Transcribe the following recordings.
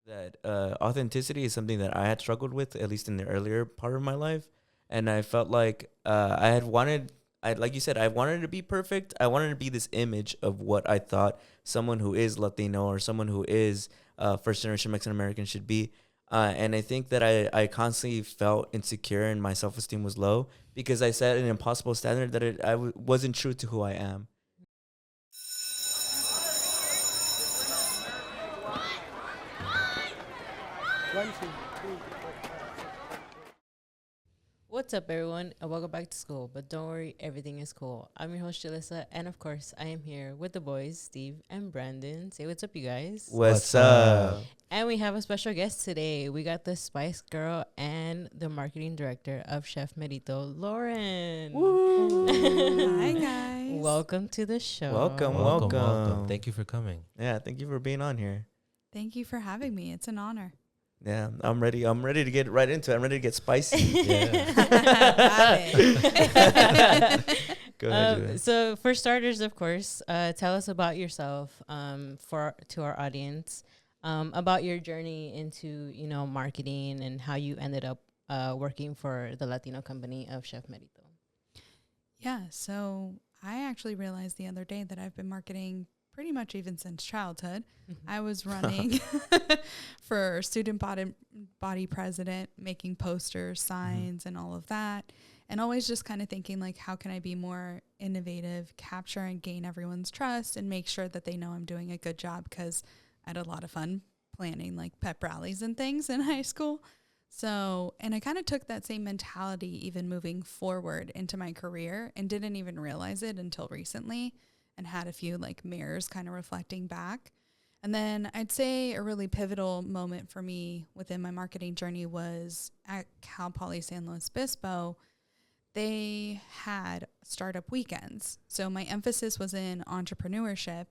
that authenticity is something that I had struggled with, at least in the earlier part of my life. And I felt like like you said, I wanted to be perfect. I wanted to be this image of what I thought someone who is Latino or someone who is first generation Mexican American should be. And I think that I constantly felt insecure and my self esteem was low because I set an impossible standard that wasn't true to who I am. What's up, everyone, and welcome back to school. But don't worry, everything is cool. I'm your host, Julyssa, and of course, I am here with the boys, Steve and Brandon. Say what's up, you guys. What's up? And we have a special guest today. We got the Spice Girl and the marketing director of Chef Merito, Lauren. Hi, guys. Welcome to the show. Welcome. Thank you for coming. Yeah, thank you for being on here. Thank you for having me. It's an honor. Yeah, I'm ready. I'm ready to get right into it. I'm ready to get spicy. Yeah. Go ahead, Julia. So, for starters, of course, tell us about yourself to our audience, about your journey into marketing and how you ended up working for the Latino company of Chef Merito. Yeah, so I actually realized the other day that I've been marketing pretty much even since childhood. I was running for student body president, making posters, signs, and all of that. And always just kind of thinking, like, how can I be more innovative, capture and gain everyone's trust, and make sure that they know I'm doing a good job, because I had a lot of fun planning, like, pep rallies and things in high school. So, and I kind of took that same mentality even moving forward into my career and didn't even realize it until recently, and had a few like mirrors kind of reflecting back. And then I'd say a really pivotal moment for me within my marketing journey was at Cal Poly San Luis Obispo. They had startup weekends. So my emphasis was in entrepreneurship,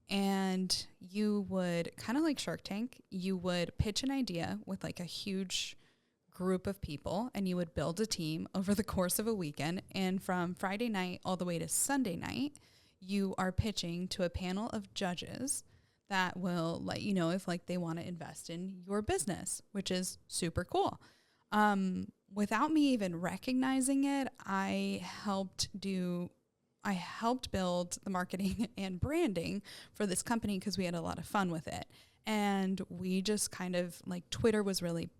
and you would kind of like Shark Tank, you would pitch an idea with like a huge group of people, and you would build a team over the course of a weekend. And from Friday night all the way to Sunday night, you are pitching to a panel of judges that will let you know if like they want to invest in your business, which is super cool. Without me even recognizing it, I helped build the marketing and branding for this company because we had a lot of fun with it. And we just kind of like, Twitter was really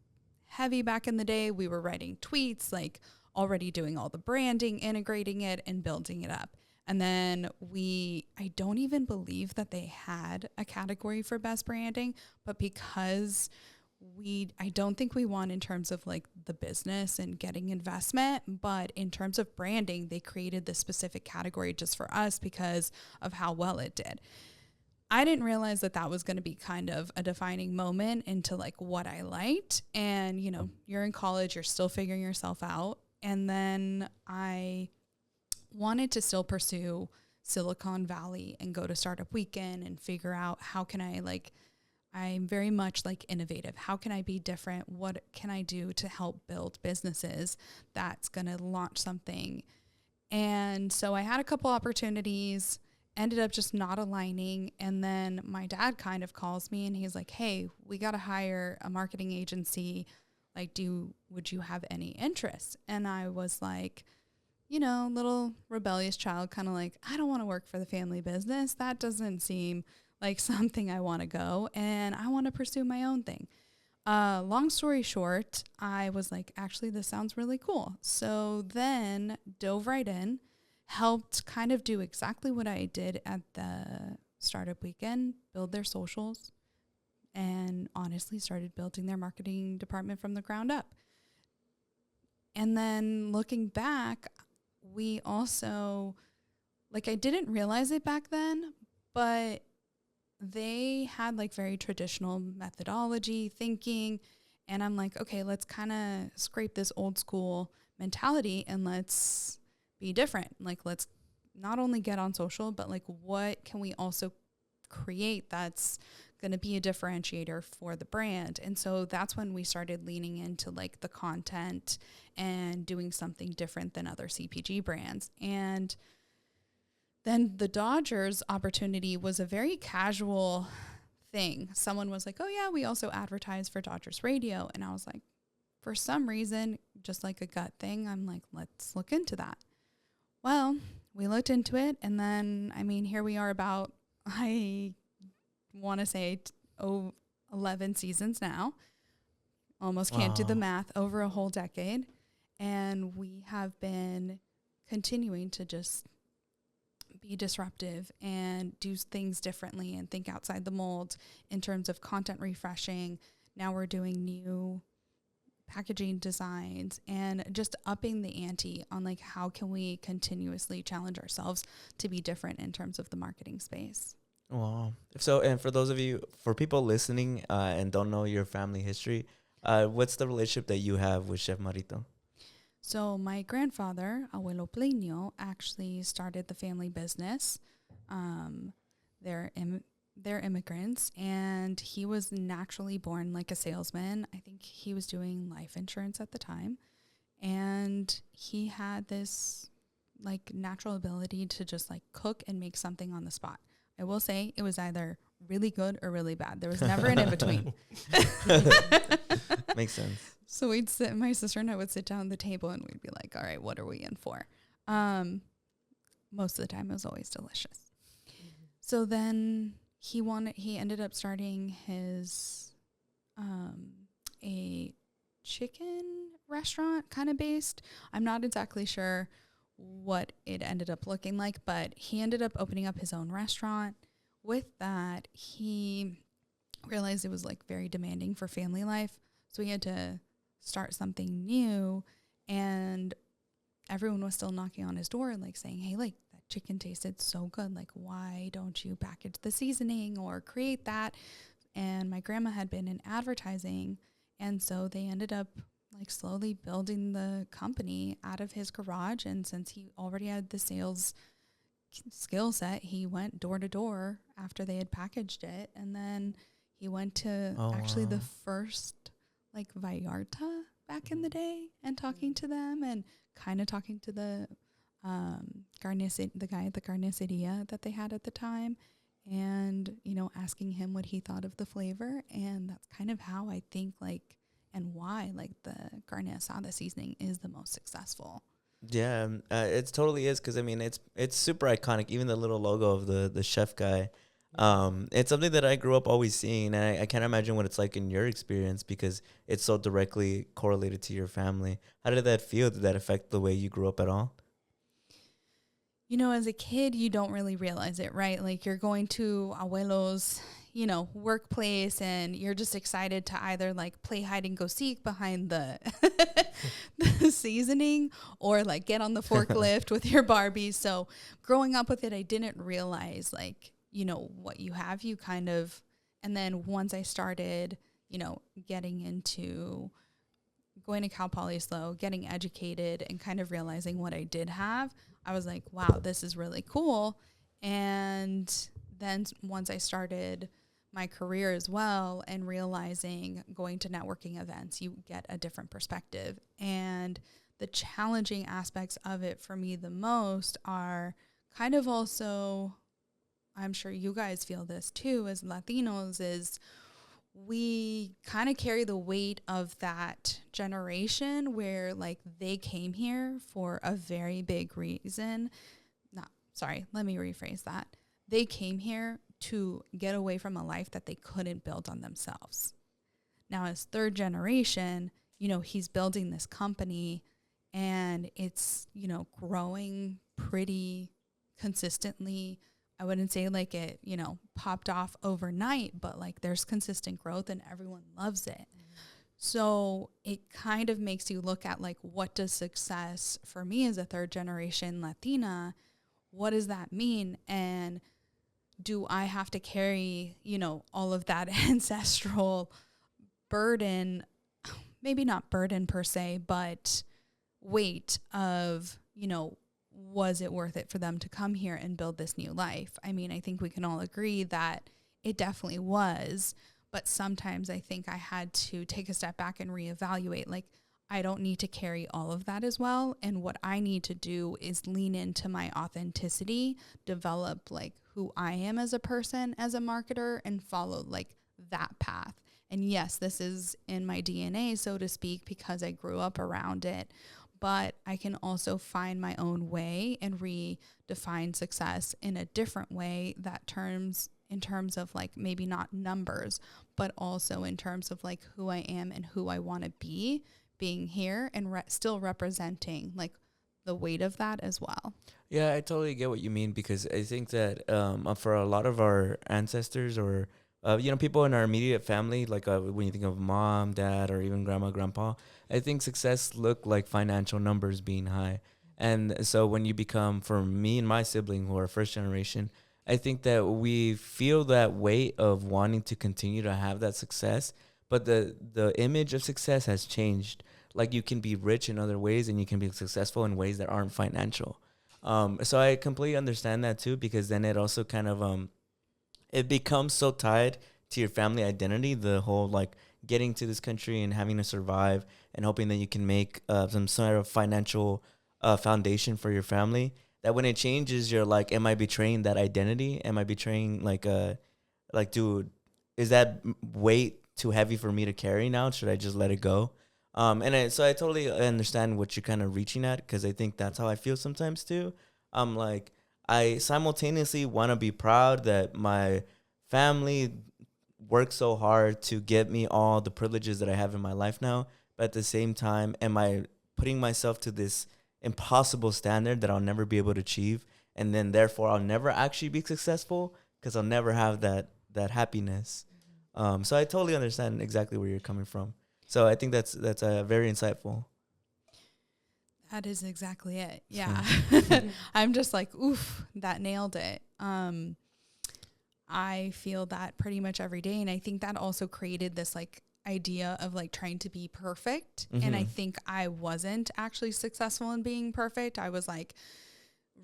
heavy back in the day. We were writing tweets, like already doing all the branding, integrating it and building it up. And then I don't even believe that they had a category for best branding, but because I don't think we won in terms of like the business and getting investment, but in terms of branding, they created this specific category just for us because of how well it did. I didn't realize that that was going to be kind of a defining moment into like what I liked. And, you're in college, you're still figuring yourself out. And then I wanted to still pursue Silicon Valley and go to Startup Weekend and figure out how can I'm very much like innovative. How can I be different? What can I do to help build businesses that's going to launch something? And so I had a couple opportunities, ended up just not aligning. And then my dad kind of calls me and he's like, hey, we got to hire a marketing agency. Like, would you have any interest? And I was like, little rebellious child, kind of like, I don't want to work for the family business. That doesn't seem like something I want to go, and I want to pursue my own thing. Long story short, I was like, actually, this sounds really cool. So then dove right in, helped kind of do exactly what I did at the startup weekend, build their socials, and honestly started building their marketing department from the ground up. And then looking back, we also, like, I didn't realize it back then, but they had like very traditional methodology thinking. And I'm like, okay, let's kind of scrape this old school mentality and let's be different. Like, let's not only get on social, but like, what can we also create that's going to be a differentiator for the brand? And so that's when we started leaning into like the content and doing something different than other CPG brands. And then the Dodgers opportunity was a very casual thing. Someone was like, oh yeah, we also advertise for Dodgers radio. And I was like, for some reason, just like a gut thing, I'm like, let's look into that. Well, we looked into it, and then, I mean, here we are about, I want to say 11 seasons now. Almost can't do the math, over a whole decade. And we have been continuing to just be disruptive and do things differently and think outside the mold in terms of content refreshing. Now we're doing new packaging designs and just upping the ante on like how can we continuously challenge ourselves to be different in terms of the marketing space. Wow. So, and for those of you, for people listening and don't know your family history, what's the relationship that you have with Chef Merito? So my grandfather, Abuelo Pleño, actually started the family business. They're immigrants, and he was naturally born like a salesman. I think he was doing life insurance at the time, and he had this like natural ability to just like cook and make something on the spot. I will say it was either really good or really bad. There was never an in between. Makes sense. So we'd sit, my sister and I would sit down at the table and we'd be like, all right, what are we in for? Most of the time it was always delicious. Mm-hmm. So then he ended up starting his, a chicken restaurant kind of based. I'm not exactly sure what it ended up looking like, but he ended up opening up his own restaurant. With that, he realized it was like very demanding for family life. So he had to start something new, and everyone was still knocking on his door and like saying, hey, like that chicken tasted so good. Like, why don't you package the seasoning or create that? And my grandma had been in advertising. And so they ended up like slowly building the company out of his garage. And since he already had the sales skill set, he went door to door after they had packaged it. And then he went to the first like Vallarta back in the day and talking to them and kind of talking to the the guy at the carniceria that they had at the time, and, you know, asking him what he thought of the flavor. And that's kind of how I think like, and why like the carne asada seasoning is the most successful. Yeah, it totally is, because I mean it's super iconic. Even the little logo of the chef guy, it's something that I grew up always seeing, and I can't imagine what it's like in your experience because it's so directly correlated to your family. How did that feel? Did that affect the way you grew up at all? You know, as a kid, you don't really realize it, right? Like you're going to abuelo's, you know, workplace, and you're just excited to either like play hide and go seek behind the the seasoning or like get on the forklift with your Barbies. So growing up with it, I didn't realize like, you know, what you have, you kind of, and then once I started, you know, getting into going to Cal Poly Slow, getting educated and kind of realizing what I did have, I was like, wow, this is really cool. And then once I started my career as well and realizing going to networking events, you get a different perspective. And the challenging aspects of it for me the most are kind of also, I'm sure you guys feel this too as Latinos, is we kind of carry the weight of that generation where like they came here for a very big reason. Let me rephrase that. They came here to get away from a life that they couldn't build on themselves. Now, as third generation, you know, he's building this company and it's, you know, growing pretty consistently. I wouldn't say like it, you know, popped off overnight, but like there's consistent growth and everyone loves it. Mm-hmm. So it kind of makes you look at like, what does success for me as a third generation Latina, what does that mean? And do I have to carry, you know, all of that ancestral burden, maybe not burden per se, but weight of, you know, was it worth it for them to come here and build this new life? I mean, I think we can all agree that it definitely was, but sometimes I think I had to take a step back and reevaluate. Like, I don't need to carry all of that as well. And what I need to do is lean into my authenticity, develop like who I am as a person, as a marketer, and follow like that path. And yes, this is in my DNA, so to speak, because I grew up around it. But I can also find my own way and redefine success in a different way that in terms of like maybe not numbers, but also in terms of like who I am and who I want to be, being here and still representing like the weight of that as well. Yeah, I totally get what you mean, because I think that for a lot of our ancestors or people in our immediate family, like when you think of mom, dad, or even grandma, grandpa, I think success looked like financial numbers being high. And so when you become, for me and my sibling who are first generation, I think that we feel that weight of wanting to continue to have that success, but the image of success has changed. Like, you can be rich in other ways and you can be successful in ways that aren't financial. So I completely understand that too, because then it also kind of it becomes so tied to your family identity, the whole like getting to this country and having to survive and hoping that you can make some sort of financial foundation for your family, that when it changes, you're like, am I betraying that identity? Am I betraying like, dude, is that weight too heavy for me to carry now? Should I just let it go? So I totally understand what you're kind of reaching at, because I think that's how I feel sometimes too. Like, I simultaneously want to be proud that my family worked so hard to get me all the privileges that I have in my life now. But at the same time, am I putting myself to this impossible standard that I'll never be able to achieve? And then therefore I'll never actually be successful, because I'll never have that happiness. So I totally understand exactly where you're coming from. So I think that's very insightful. That is exactly it. Yeah. I'm just like, oof, that nailed it. I feel that pretty much every day. And I think that also created this like idea of like trying to be perfect. Mm-hmm. And I think I wasn't actually successful in being perfect. I was like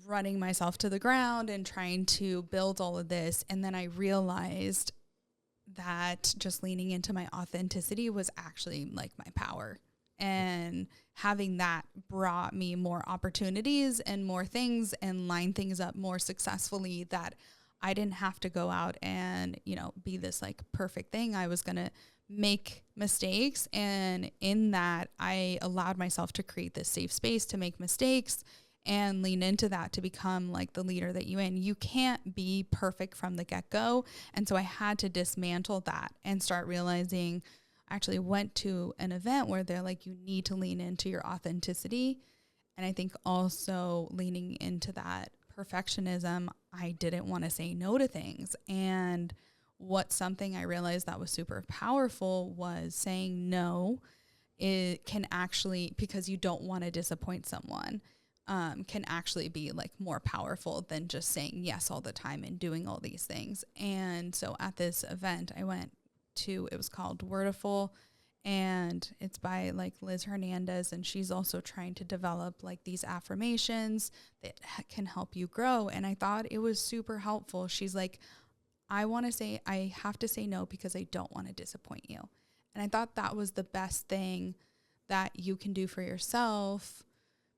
running myself to the ground and trying to build all of this. And then I realized that just leaning into my authenticity was actually like my power. And having that brought me more opportunities and more things and line things up more successfully, that I didn't have to go out and, be this like perfect thing. I was going to make mistakes. And in that, I allowed myself to create this safe space to make mistakes and lean into that to become like the leader that you can't be perfect from the get-go. And so I had to dismantle that and start realizing, I actually went to an event where they're like, you need to lean into your authenticity. And I think also leaning into that perfectionism, I didn't want to say no to things. And something I realized that was super powerful was saying no. It can actually, because you don't want to disappoint someone, can actually be like more powerful than just saying yes all the time and doing all these things. And so at this event I went to, it was called Wordiful, and it's by like Liz Hernandez, and she's also trying to develop like these affirmations that can help you grow. And I thought it was super helpful. She's like, I have to say no because I don't want to disappoint you. And I thought that was the best thing that you can do for yourself,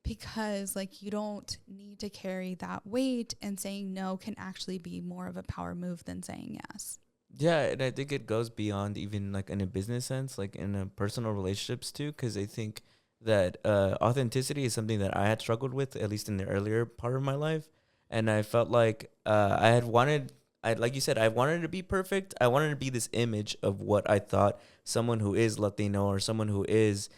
because like you don't need to carry that weight, and saying no can actually be more of a power move than saying yes. Yeah, and I think it goes beyond even like in a business sense, like in a personal relationships too, because I think that authenticity is something that I had struggled with, at least in the earlier part of my life. And I felt like like you said, I wanted to be perfect. I wanted to be this image of what I thought someone who is Latino or someone who is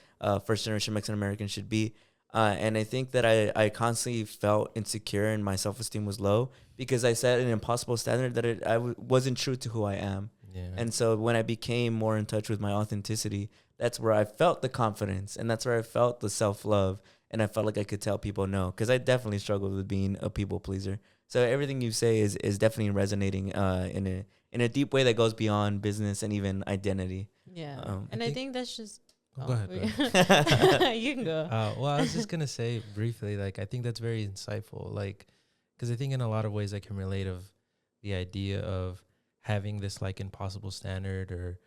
first generation Mexican American should be. And I think that I constantly felt insecure and my self-esteem was low because I set an impossible standard that wasn't true to who I am. Yeah. And so when I became more in touch with my authenticity, that's where I felt the confidence, and that's where I felt the self-love, and I felt like I could tell people no, because I definitely struggled with being a people pleaser. So everything you say is definitely resonating in a deep way that goes beyond business and even identity. Yeah, and I think that's just. Go ahead. You can go. Well, I was just gonna say briefly, like I think that's very insightful, like because I think in a lot of ways I can relate of the idea of having this like impossible standard or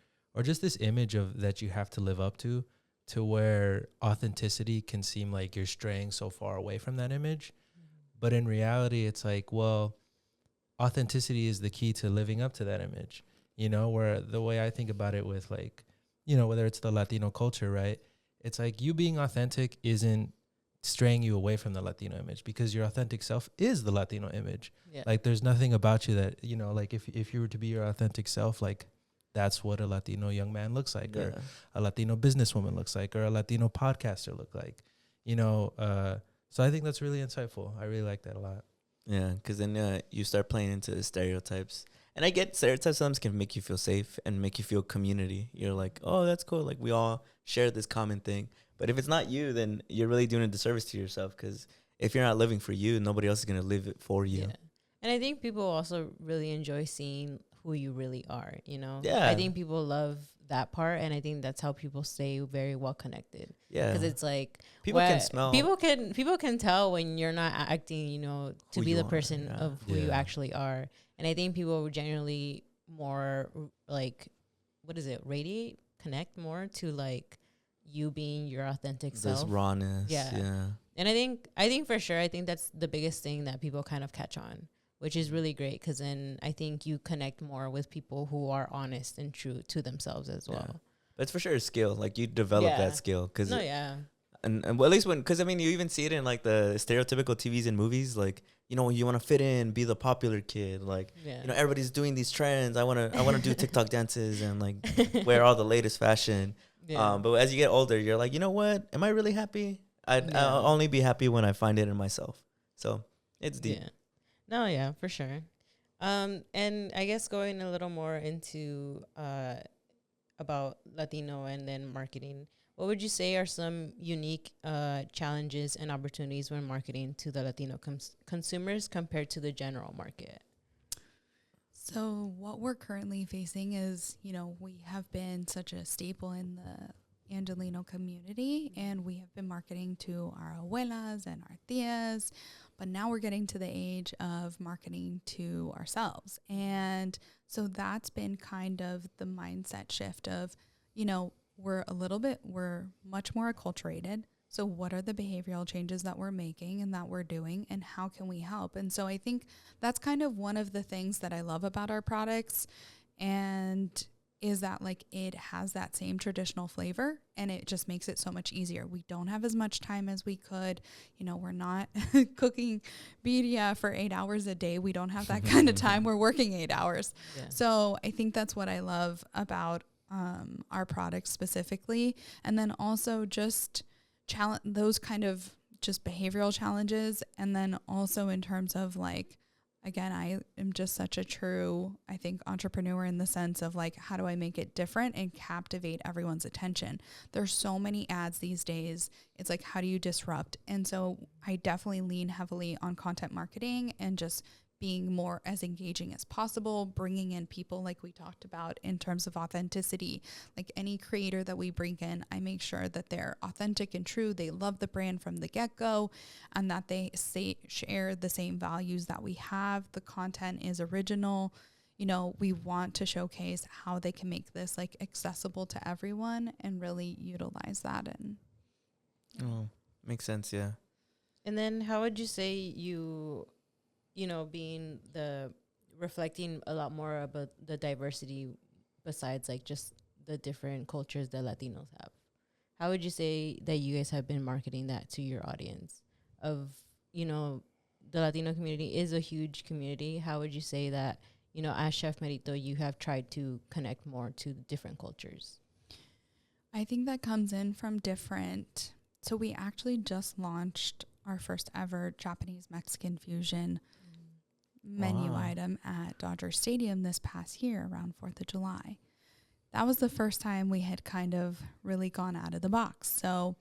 just this image of that you have to live up to to where authenticity can seem like you're straying so far away from that image. But in reality, it's like, well, authenticity is the key to living up to that image, you know, where the way I think about it with like, you know, whether it's the Latino culture, right? It's like you being authentic isn't straying you away from the Latino image, because your authentic self is the Latino image. Yeah. Like there's nothing about you that, you know, like if you were to be your authentic self, like that's what a Latino young man looks like, or a Latino businesswoman looks like, or a Latino podcaster look like, you know. So I think that's really insightful. I really like that a lot. Yeah, because then you start playing into the stereotypes. And I get stereotypes sometimes can make you feel safe and make you feel community. You're like, oh, that's cool. Like, we all share this common thing. But if it's not you, then you're really doing a disservice to yourself, because if you're not living for you, nobody else is going to live it for you. Yeah. And I think people also really enjoy seeing who you really are, you know? Yeah. I think people love that part, and I think that's how people stay very well connected. Yeah. Because it's like People can smell. People can tell when you're not acting, you know, to Who be you the are, person yeah. of who you Yeah. actually are. And I think people generally more like, what is it, radiate, connect more to like you being your authentic This self. rawness. Yeah. Yeah. And I think for sure, I think that's the biggest thing that people kind of catch on, which is really great, because then I think you connect more with people who are honest and true to themselves as Yeah. well. But it's for sure a skill. Like, you develop Yeah. that skill. Cause No, yeah. And well, at least because I mean, you even see it in like the stereotypical TVs and movies. Like, you know, you want to fit in, be the popular kid. Like, Yeah. you know, everybody's doing these trends. I want to do TikTok dances and like wear all the latest fashion. Yeah. But as you get older, you're like, you know what? Am I really happy? I'll only be happy when I find it in myself. So it's deep. Yeah. No, yeah, for sure. And I guess going a little more into about Latino and then marketing, what would you say are some unique challenges and opportunities when marketing to the Latino consumers compared to the general market? So what we're currently facing is, you know, we have been such a staple in the Angelino community, and we have been marketing to our abuelas and our tias, but now we're getting to the age of marketing to ourselves. And so that's been kind of the mindset shift of, you know, we're much more acculturated. So what are the behavioral changes that we're making and that we're doing, and how can we help? And so I think that's kind of one of the things that I love about our products, and is that like it has that same traditional flavor, and it just makes it so much easier. We don't have as much time as we could. You know, we're not cooking birria for 8 hours a day. We don't have that kind of time. We're working 8 hours. Yeah. So I think that's what I love about our products specifically. And then also just those kind of just behavioral challenges. And then also in terms of like, again, I am just such a true, I think, entrepreneur in the sense of like, how do I make it different and captivate everyone's attention? There's so many ads these days. It's like, how do you disrupt? And so I definitely lean heavily on content marketing and just being more as engaging as possible, bringing in people like we talked about in terms of authenticity. Like any creator that we bring in, I make sure that they're authentic and true. They love the brand from the get-go, and that they share the same values that we have. The content is original. You know, we want to showcase how they can make this like accessible to everyone and really utilize that. And Oh, makes sense. Yeah. And then how would you say you know, being reflecting a lot more about the diversity besides like just the different cultures that Latinos have? How would you say that you guys have been marketing that to your audience of, you know, the Latino community is a huge community. How would you say that, you know, as Chef Merito, you have tried to connect more to different cultures? I think that comes in from different. So we actually just launched our first ever Japanese Mexican fusion menu item at Dodger Stadium this past year around 4th of July. That was the first time we had kind of really gone out of the box. So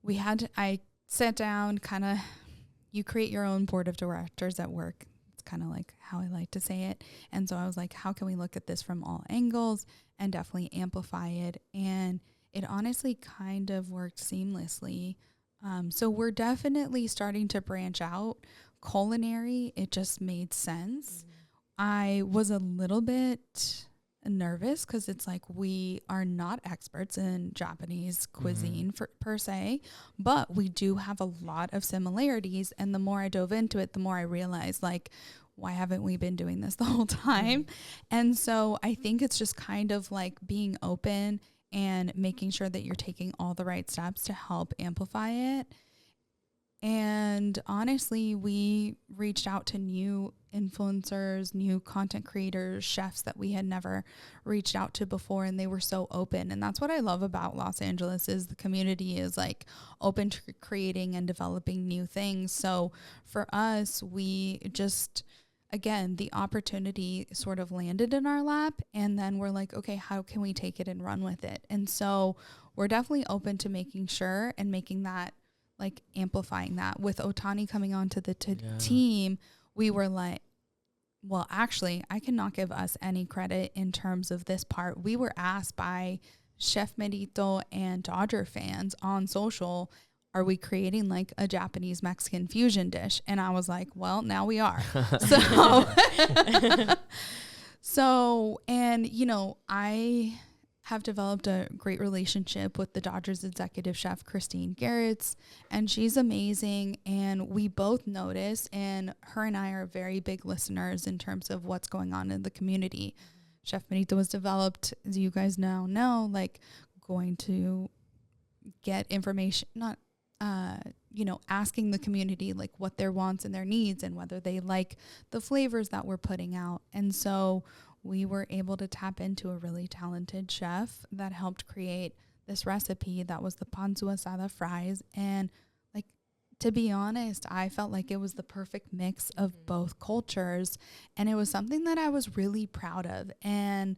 I sat down, you create your own board of directors at work. It's kind of like how I like to say it. And so I was like, how can we look at this from all angles and definitely amplify it? And it honestly kind of worked seamlessly. So we're definitely starting to branch out. Culinary, it just made sense. I was a little bit nervous because it's like we are not experts in Japanese cuisine per se, but we do have a lot of similarities. And the more I dove into it, the more I realized, like, why haven't we been doing this the whole time? And so I think it's just kind of like being open and making sure that you're taking all the right steps to help amplify it. And honestly, we reached out to new influencers, new content creators, chefs that we had never reached out to before, and they were so open. And that's what I love about Los Angeles, is the community is like open to creating and developing new things. So for us, we just, again, the opportunity sort of landed in our lap, and then we're like, okay, how can we take it and run with it? And so we're definitely open to making sure and making that, like, amplifying that. With Otani coming onto the team, we were like, well, actually, I cannot give us any credit in terms of this part. We were asked by Chef Merito and Dodger fans on social, are we creating like a Japanese Mexican fusion dish? And I was like, well, now we are. So, and, you know, I have developed a great relationship with the Dodgers executive chef, Christine Garretts, and she's amazing. And we both notice, and her and I are very big listeners in terms of what's going on in the community. Chef Merito was developed, as you guys now know, like going to get information, not, you know, asking the community like what their wants and their needs and whether they like the flavors that we're putting out. And so we were able to tap into a really talented chef that helped create this recipe that was the pan asada fries. And, like, to be honest, I felt like it was the perfect mix of both cultures, and it was something that I was really proud of. And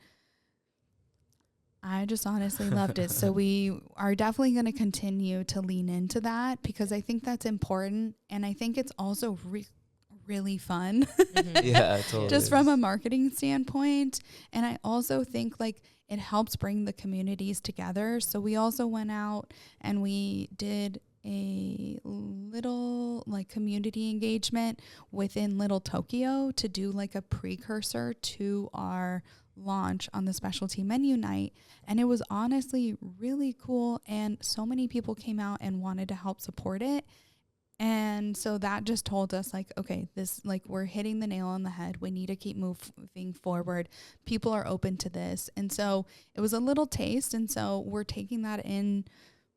I just honestly loved it. So we are definitely going to continue to lean into that, because I think that's important. And I think it's also really fun. Yeah, totally. Just from a marketing standpoint. And I also think like it helps bring the communities together. So we also went out and we did a little like community engagement within Little Tokyo to do like a precursor to our launch on the specialty menu night. And it was honestly really cool. And so many people came out and wanted to help support it. And so that just told us like, okay, this, like, we're hitting the nail on the head. We need to keep moving forward. People are open to this. And so it was a little taste. And so we're taking that in,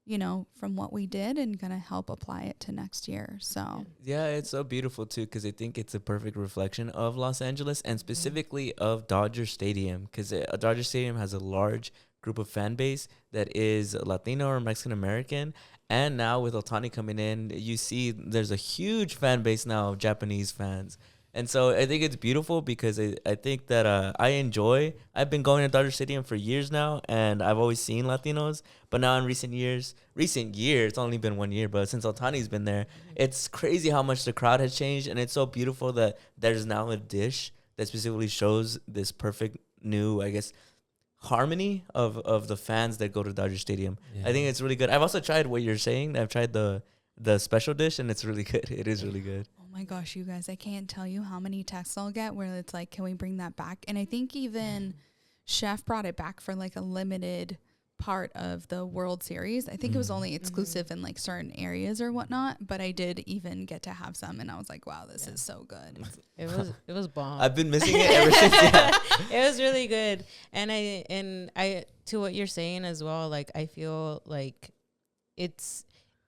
you know, from what we did and going to help apply it to next year. So yeah, it's so beautiful too, because I think it's a perfect reflection of Los Angeles and specifically of Dodger Stadium, because Dodger Stadium has a large group of fan base that is Latino or Mexican American. And now with Otani coming in, you see there's a huge fan base now of Japanese fans. And so I think it's beautiful, because I think that I've been going to Dodger Stadium for years now, and I've always seen Latinos. But now in recent years, it's only been 1 year, but since Otani's been there, it's crazy how much the crowd has changed. And it's so beautiful that there's now a dish that specifically shows this perfect new, I guess, harmony of the fans that go to Dodger Stadium. Yeah. I think it's really good. I've also tried what you're saying. I've tried the special dish, and it's really good. It is really good. Oh my gosh, you guys, I can't tell you how many texts I'll get where it's like, can we bring that back? And I think even Chef brought it back for like a limited part of the World Series. I think it was only exclusive in like certain areas or whatnot, but I did even get to have some, and I was like, wow, this is so good. It was bomb. I've been missing it ever since. Yeah. It was really good. And I to what you're saying as well, like I feel like it's,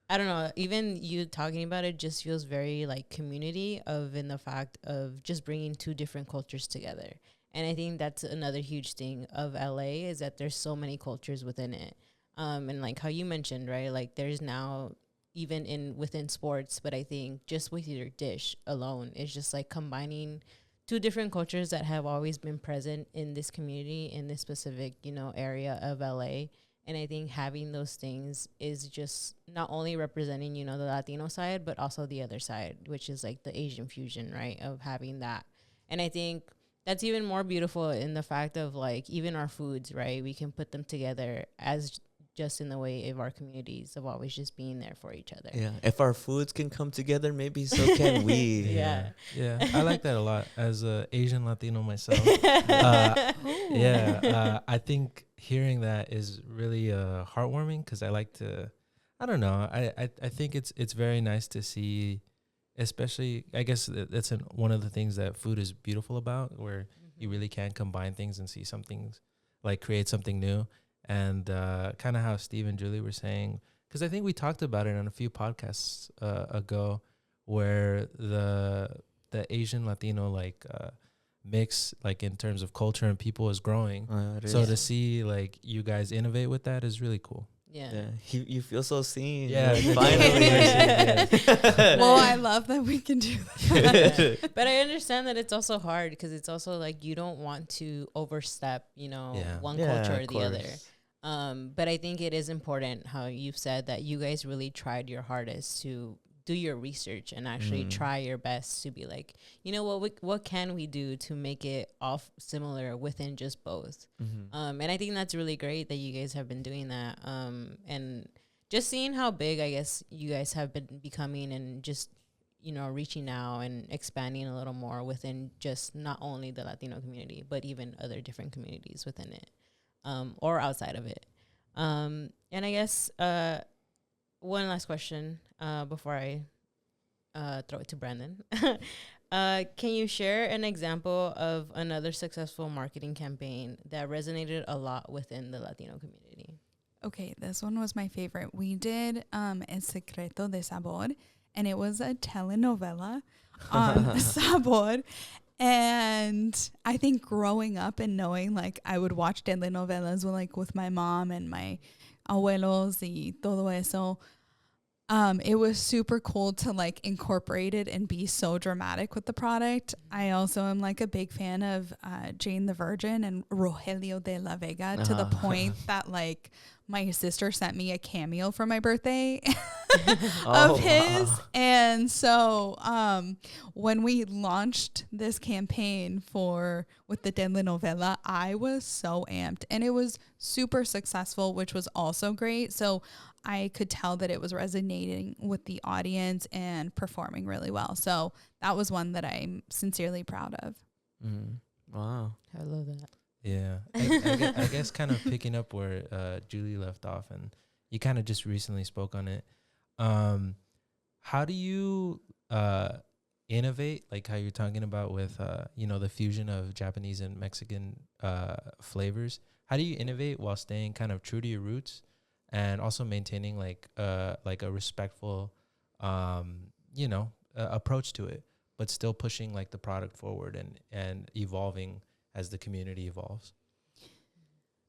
I don't know, even you talking about it just feels very like community in the fact of just bringing two different cultures together. And I think that's another huge thing of LA, is that there's so many cultures within it. And like how you mentioned, right? Like there's now even within sports, but I think just with your dish alone, it's just like combining two different cultures that have always been present in this community, in this specific, you know, area of LA. And I think having those things is just not only representing, you know, the Latino side, but also the other side, which is like the Asian fusion, right? Of having that. And I think that's even more beautiful in the fact of like even our foods, right? We can put them together as just in the way of our communities of always just being there for each other. Yeah. If our foods can come together, maybe so can we. Yeah. Yeah. I like that a lot as a Asian Latino myself. I think hearing that is really heartwarming, because I like to, I don't know. I think it's very nice to see, especially, I guess that's one of the things that food is beautiful about, where you really can combine things and see something, like create something new. And kind of how Steve and Julie were saying, because I think we talked about it on a few podcasts ago, where the Asian Latino mix, like in terms of culture and people, is growing. So to see like you guys innovate with that is really cool. Yeah. You feel so seen. Yeah, finally. Well, I love that we can do that. But I understand that it's also hard, because it's also like you don't want to overstep, one culture or the other. But I think it is important how you've said that you guys really tried your hardest to do your research and actually try your best to be like, what can we do to make it all similar within just both. And I think that's really great that you guys have been doing that. And just seeing how big, I guess, you guys have been becoming, and just, reaching out and expanding a little more within just not only the Latino community, but even other different communities within it. Or outside of it. And I guess one last question before I throw it to Brandon. Can you share an example of another successful marketing campaign that resonated a lot within the Latino community? Okay, this one was my favorite. We did El Secreto de Sabor, and it was a telenovela on Sabor. And I think growing up and knowing, like, I would watch telenovelas with my mom and my abuelos y todo eso. It was super cool to like incorporate it and be so dramatic with the product. I also am like a big fan of Jane the Virgin and Rogelio de la Vega, to the point that like my sister sent me a cameo for my birthday of his. Wow. And so when we launched this campaign with the telenovela, I was so amped, and it was super successful, which was also great. So I could tell that it was resonating with the audience and performing really well. So that was one that I'm sincerely proud of. Wow. I love that. Yeah. I guess kind of picking up where Julie left off, and you kind of just recently spoke on it. How do you innovate, like how you're talking about with, the fusion of Japanese and Mexican flavors? How do you innovate while staying kind of true to your roots, and also maintaining like a respectful, approach to it, but still pushing like the product forward and evolving as the community evolves?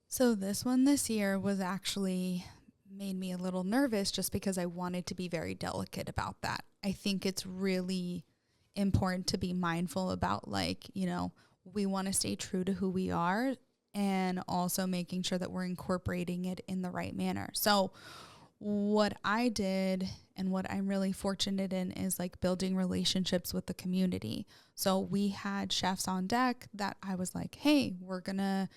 So this one this year was actually made me a little nervous, just because I wanted to be very delicate about that. I think it's really important to be mindful about, like, we want to stay true to who we are, and also making sure that we're incorporating it in the right manner. So what I did, and what I'm really fortunate in, is like building relationships with the community. So we had chefs on deck that I was like, hey, we're gonna,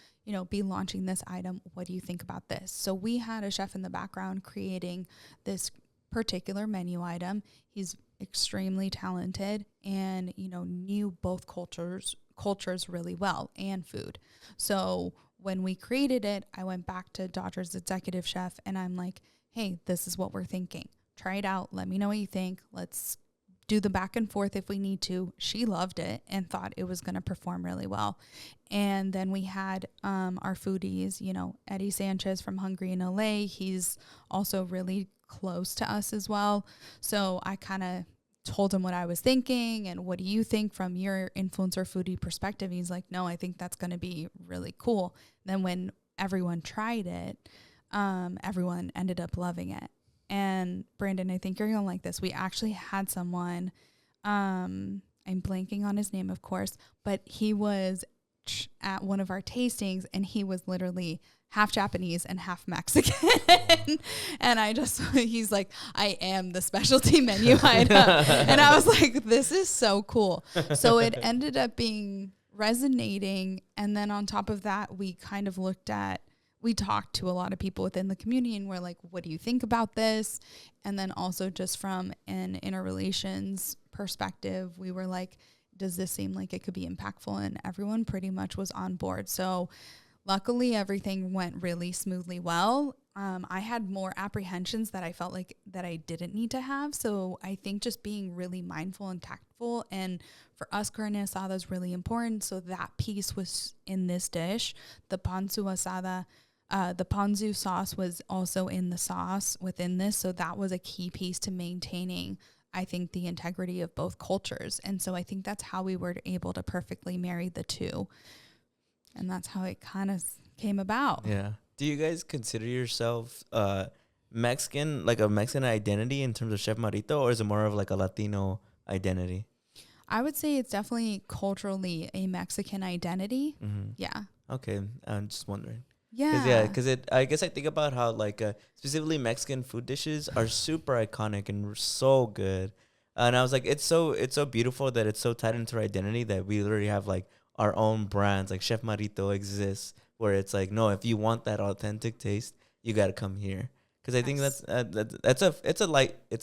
be launching this item. What do you think about this? So we had a chef in the background creating this particular menu item. He's extremely talented and, knew both cultures really well, and food. So when we created it, I went back to Dodger's executive chef, and I'm like, hey, this is what we're thinking. Try it out. Let me know what you think. Let's do the back and forth if we need to. She loved it and thought it was going to perform really well. And then we had our foodies, Eddie Sanchez from Hungry in LA. He's also really close to us as well. So I kind of told him what I was thinking, and what do you think from your influencer foodie perspective? He's like, no, I think that's going to be really cool. And then when everyone tried it, everyone ended up loving it. And Brandon, I think you're going to like this. We actually had someone, I'm blanking on his name, of course, but he was at one of our tastings, and he was literally half Japanese and half Mexican. And he's like, I am the specialty menu item. And I was like, this is so cool. So it ended up being resonating. And then on top of that, we we talked to a lot of people within the community and we're like, what do you think about this? And then also just from an interrelations perspective, we were like, does this seem like it could be impactful? And everyone pretty much was on board. So luckily everything went really smoothly well. I had more apprehensions that I felt like that I didn't need to have. So I think just being really mindful and tactful, and for us, carne asada is really important. So that piece was in this dish. The ponzu asada, the ponzu sauce was also in the sauce within this. So that was a key piece to maintaining, I think, the integrity of both cultures. And so I think that's how we were able to perfectly marry the two. And that's how it kind of came about. Yeah. Do you guys consider yourself Mexican, like a Mexican identity in terms of Chef Merito, or is it more of like a Latino identity? I would say it's definitely culturally a Mexican identity. Mm-hmm. Yeah. Okay. I'm just wondering. Yeah. Because I guess I think about how like specifically Mexican food dishes are super iconic and so good. And I was like, it's so beautiful that it's so tied into our identity that we literally have like our own brands. Like Chef Merito exists, where it's like, no, if you want that authentic taste, you got to come here. Because I think it's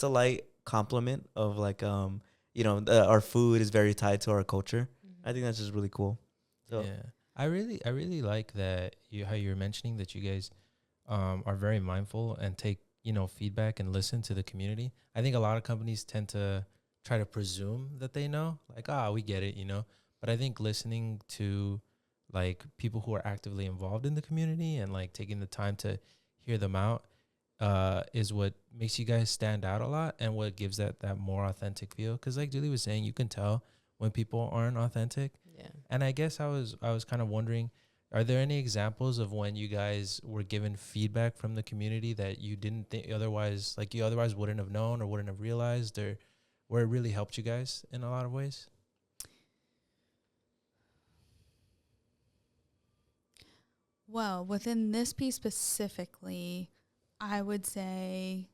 a light compliment of like our food is very tied to our culture. I think that's just really cool. So yeah, I really like that how you're mentioning that you guys are very mindful and take feedback and listen to the community. I think a lot of companies tend to try to presume that they know, like, we get it, But I think listening to like people who are actively involved in the community and like taking the time to hear them out is what makes you guys stand out a lot, and what gives that more authentic feel. Because like Julie was saying, you can tell when people aren't authentic. Yeah. And I guess I was kind of wondering, are there any examples of when you guys were given feedback from the community that you didn't think otherwise, like you otherwise wouldn't have known or wouldn't have realized, or where it really helped you guys in a lot of ways? Well, within this piece specifically, I would say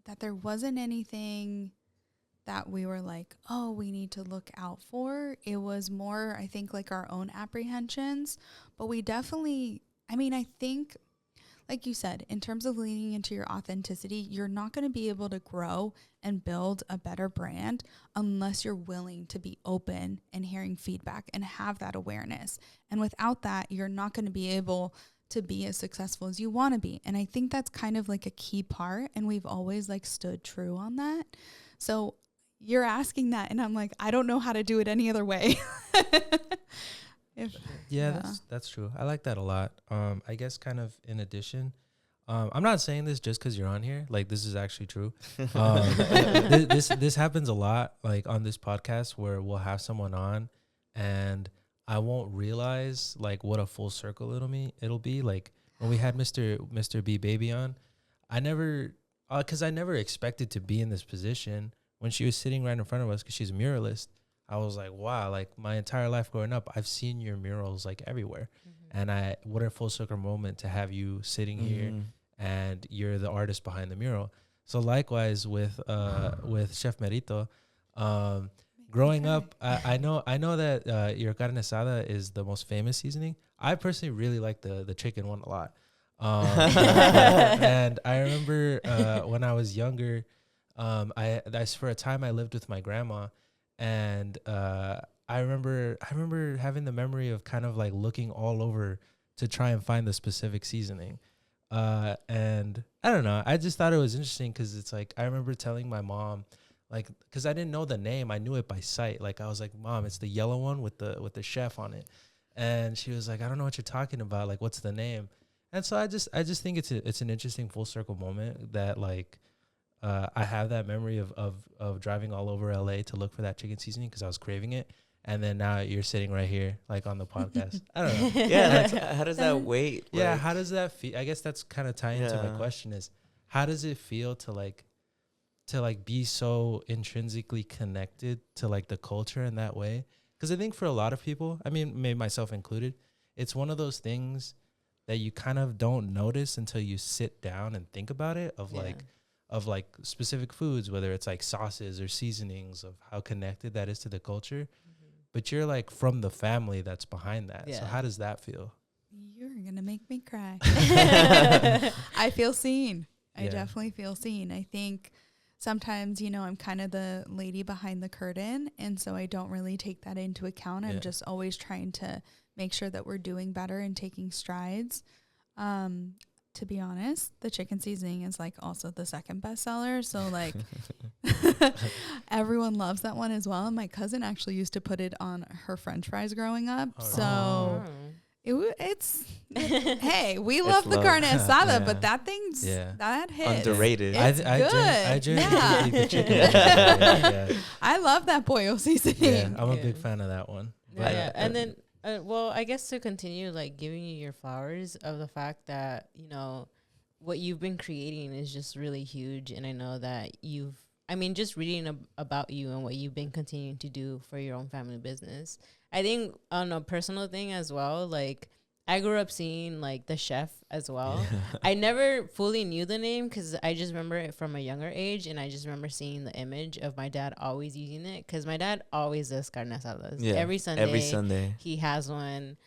that there wasn't anything that we were like, oh, we need to look out for. It was more, I think, like our own apprehensions. But we definitely, I think, like you said, in terms of leaning into your authenticity, you're not going to be able to grow and build a better brand unless you're willing to be open and hearing feedback and have that awareness. And without that, you're not going to be able to be as successful as you want to be. And I think that's kind of like a key part. And we've always like stood true on that. So you're asking that, and I'm like, I don't know how to do it any other way. That's true. I like that a lot. I guess kind of in addition, I'm not saying this just because you're on here. Like, this is actually true. This happens a lot, like on this podcast, where we'll have someone on and I won't realize like what a full circle it'll be. Like when we had Mr. B Baby on, I never expected to be in this position. When she was sitting right in front of us, because she's a muralist, I was like, wow, like my entire life growing up, I've seen your murals like everywhere. Mm-hmm. And what a full circle moment to have you sitting here and you're the artist behind the mural. So likewise with Chef Merito, growing up, I know that your carne asada is the most famous seasoning. I personally really like the chicken one a lot. And I remember when I was younger, for a time I lived with my grandma, and I remember having the memory of kind of like looking all over to try and find the specific seasoning. And I don't know, I just thought it was interesting because it's like, I remember telling my mom, like, because I didn't know the name, I knew it by sight. Like I was like, Mom, it's the yellow one with the chef on it. And she was like, I don't know what you're talking about. Like, what's the name? And so I just think it's an interesting full circle moment that like, I have that memory of driving all over LA to look for that chicken seasoning because I was craving it. And then now you're sitting right here, like on the podcast. I don't know. Yeah. How does that weight? Yeah. Like, How does that feel? I guess that's kind of tying into my question is, how does it feel to be so intrinsically connected to like the culture in that way? Because I think for a lot of people, I mean, maybe myself included, it's one of those things that you kind of don't notice until you sit down and think about it of like specific foods, whether it's like sauces or seasonings, of how connected that is to the culture. But you're like from the family that's behind that. Yeah. So how does that feel? You're You're going to make me cry. I feel seen. I Yeah. definitely feel seen. I think sometimes, you know, I'm kind of the lady behind the curtain. And so I don't really take that into account. I'm just always trying to make sure that we're doing better and taking strides. To be honest, the chicken seasoning is like also the second bestseller. So like everyone loves that one as well. And my cousin actually used to put it on her French fries growing up. It's hey, we love the carne asada, but that thing's that hits. Underrated. It's good. I genuinely think the chicken. I love that pollo seasoning. Yeah, I'm a big fan of that one. And then, well, I guess to continue, like giving you your flowers of the fact that, you know, what you've been creating is just really huge. And I know that just reading about you and what you've been continuing to do for your own family business. I think on a personal thing as well, like I grew up seeing like the chef as well. I never fully knew the name because I just remember it from a younger age. And I just remember seeing the image of my dad always using it because my dad always does carne asadas. Yeah, every Sunday he has one.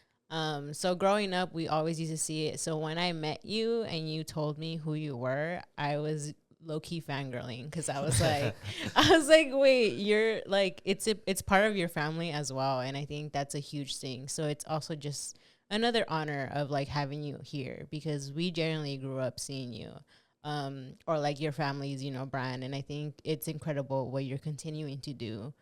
So growing up, we always used to see it. So when I met you and you told me who you were, I was low-key fangirling because I was like, wait, you're like, it's part of your family as well. And I think that's a huge thing. So it's also just another honor of like having you here because we generally grew up seeing you or like your family's, you know, brand. And I think it's incredible what you're continuing to do.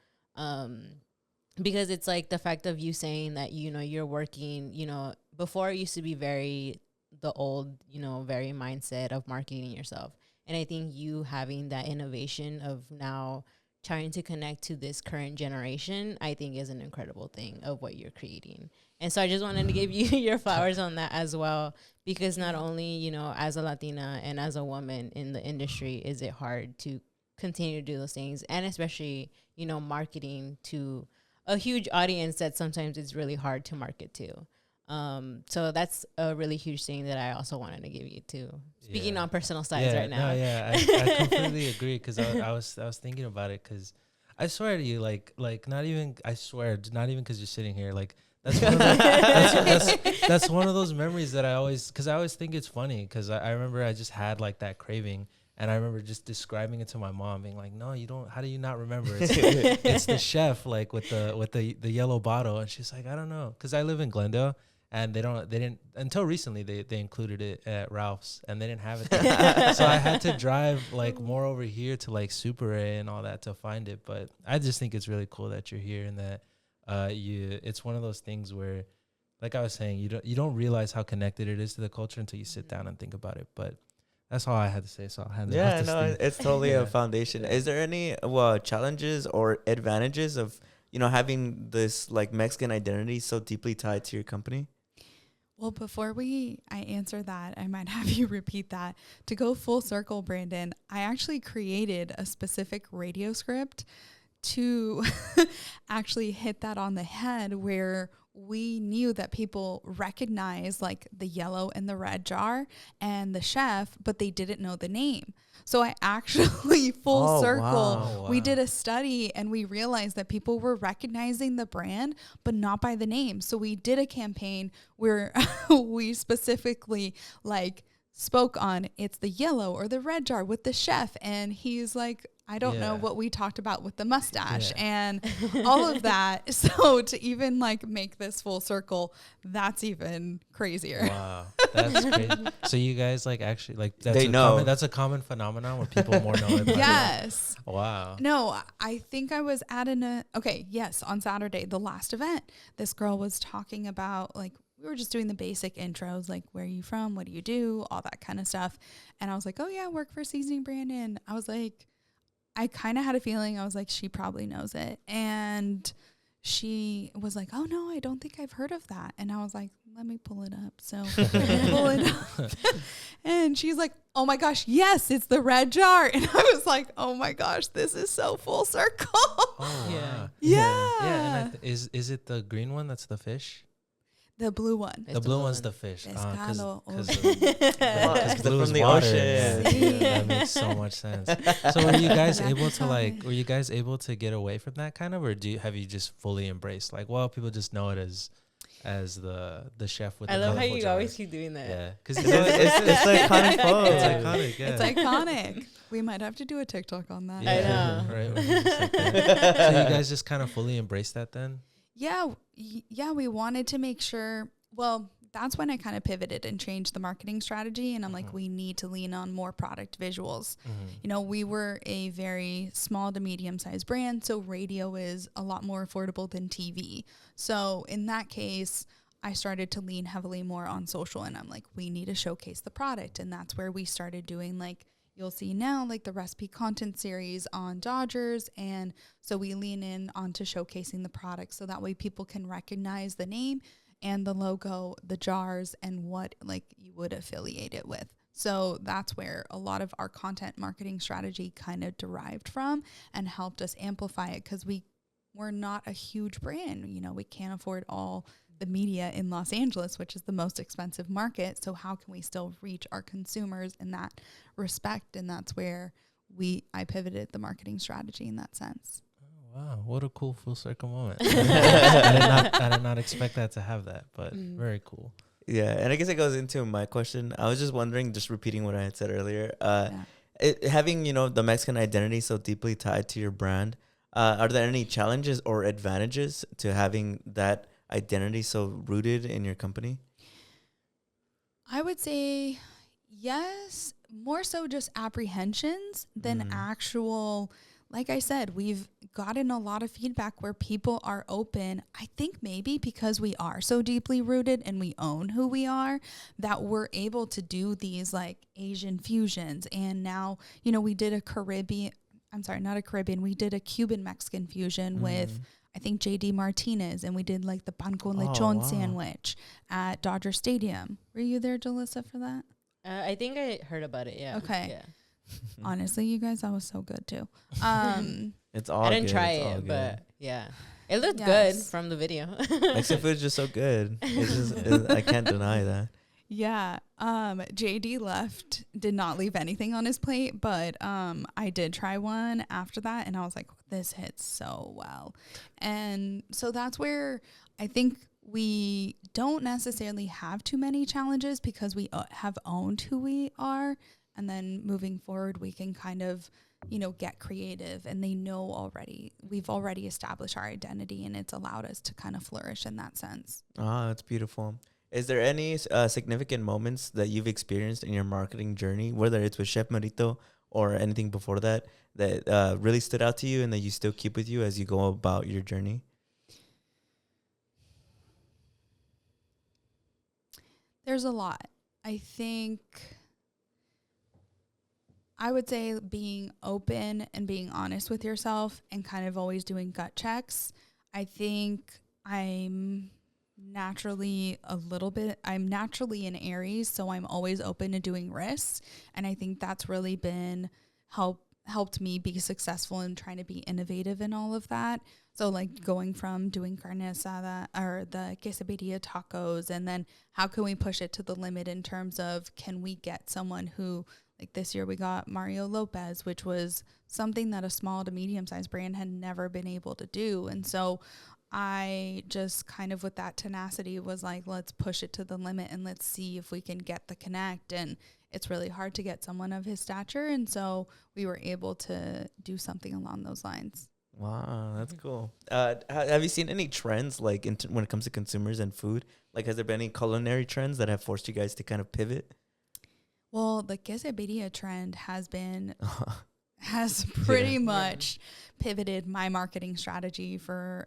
Because it's like the fact of you saying that, you know, you're working, you know, before it used to be very the old, you know, very mindset of marketing yourself. And I think you having that innovation of now trying to connect to this current generation, I think is an incredible thing of what you're creating. And so I just wanted to give you your flowers on that as well, because not only, you know, as a Latina and as a woman in the industry, is it hard to continue to do those things. And especially, you know, marketing to a huge audience that sometimes it's really hard to market to. So that's a really huge thing that I also wanted to give you too. Speaking on personal sides right now. I completely agree because I was thinking about it because I swear to you, like not even because you're sitting here, like that's one of that's one of those memories that I always think it's funny because I remember I just had like that craving. And I remember just describing it to my mom, being like, "No, you don't. How do you not remember? It's the chef, like with the yellow bottle." And she's like, "I don't know," because I live in Glendale, and they didn't until recently they included it at Ralph's, and they didn't have it there. So I had to drive like more over here to like Super A and all that to find it. But I just think it's really cool that you're here and that it's one of those things where, like I was saying, you don't realize how connected it is to the culture until you sit down and think about it. But that's all I had to say. So it's totally a foundation. Is there any challenges or advantages of, you know, having this like Mexican identity so deeply tied to your company? Well, before I answer that, I might have you repeat that. To go full circle, Brandon, I actually created a specific radio script to actually hit that on the head, where we knew that people recognize like the yellow and the red jar and the chef, but they didn't know the name. So I actually full circle. Wow. We did a study and we realized that people were recognizing the brand, but not by the name. So we did a campaign where we specifically like spoke on it's the yellow or the red jar with the chef. And he's like, I don't know what we talked about with the mustache and all of that. So to even like make this full circle, that's even crazier. Wow, that's crazy. So you guys like actually like that's a common phenomenon where people more know about Yes. it. Wow. No, I think I was at on Saturday, the last event, this girl was talking about like, we were just doing the basic intros, like, where are you from? What do you do? All that kind of stuff. And I was like, oh yeah, I work for Seasoning Brandon. I was like, I kind of had a feeling. I was like, she probably knows it. And she was like, oh no, I don't think I've heard of that. And I was like, let me pull it up. So I pull it up. And she's like, oh my gosh, yes, it's the red jar. And I was like, oh my gosh, this is so full circle. Oh, wow. Yeah. And is it the green one that's the fish? The blue one. The blue one's the fish. Because blue is from the water. Ocean. Yeah, that makes so much sense. So were you guys able to get away from that kind of, or have you just fully embraced like, well, people just know it as the chef with I the love how colorful you always jars. keep doing that. Yeah, because It's an iconic photo. It's iconic. Yeah. It's iconic. We might have to do a TikTok on that. I know. Right. When you just like that. So you guys just kind of fully embrace that then? Yeah, we wanted to make sure. Well, that's when I kind of pivoted and changed the marketing strategy. And I'm like, we need to lean on more product visuals. You know, we were a very small to medium sized brand. So radio is a lot more affordable than TV. So in that case, I started to lean heavily more on social. And I'm like, we need to showcase the product. And that's where we started doing, like, you'll see now, like the recipe content series on Dodgers. And so we lean in onto showcasing the product so that way people can recognize the name and the logo, the jars, and what like you would affiliate it with. So that's where a lot of our content marketing strategy kind of derived from and helped us amplify it, because we're not a huge brand. You know, we can't afford all the media in Los Angeles, which is the most expensive market. So how can we still reach our consumers in that respect? And that's where I pivoted the marketing strategy in that sense. Wow, what a cool full circle moment. I did not expect that to have that, but very cool. Yeah, and I guess it goes into my question. I was just wondering, just repeating what I had said earlier, having, you know, the Mexican identity so deeply tied to your brand, are there any challenges or advantages to having that identity so rooted in your company? I would say yes, more so just apprehensions than actual. Like I said, we've gotten a lot of feedback where people are open. I think maybe because we are so deeply rooted and we own who we are, that we're able to do these like Asian fusions. And now, you know, we did a we did a Cuban Mexican fusion with, I think, JD Martinez, and we did like the pan con lechon sandwich at Dodger Stadium. Were you there, Julyssa, for that? I think I heard about it. Yeah. Okay. Yeah. Honestly, you guys, that was so good too. It's all I didn't good. try It's all it, good. but yeah, it looked Yes. good from the video. Mexican food is just so good. It's just, I can't deny that. Yeah. JD did not leave anything on his plate, but I did try one after that, and I was like, this hits so well. And so that's where I think we don't necessarily have too many challenges, because we have owned who we are. And then moving forward, we can kind of, you know, get creative, and they know we've already established our identity, and it's allowed us to kind of flourish in that sense. Ah, that's beautiful. Is there any significant moments that you've experienced in your marketing journey, whether it's with Chef Merito or anything before that, that really stood out to you and that you still keep with you as you go about your journey? There's a lot. I think I would say being open and being honest with yourself and kind of always doing gut checks. I think I'm naturally an Aries, so I'm always open to doing risks. And I think that's really been helped me be successful in trying to be innovative in all of that. So like going from doing carne asada or the quesadilla tacos, and then how can we push it to the limit in terms of, can we get someone who, like this year we got Mario Lopez, which was something that a small to medium sized brand had never been able to do. And so I just kind of, with that tenacity, was like, let's push it to the limit and let's see if we can get the connect. And it's really hard to get someone of his stature. And so we were able to do something along those lines. Wow, that's cool. Have you seen any trends like when it comes to consumers and food? Like, has there been any culinary trends that have forced you guys to kind of pivot? Well, the quesadilla trend has pretty much pivoted my marketing strategy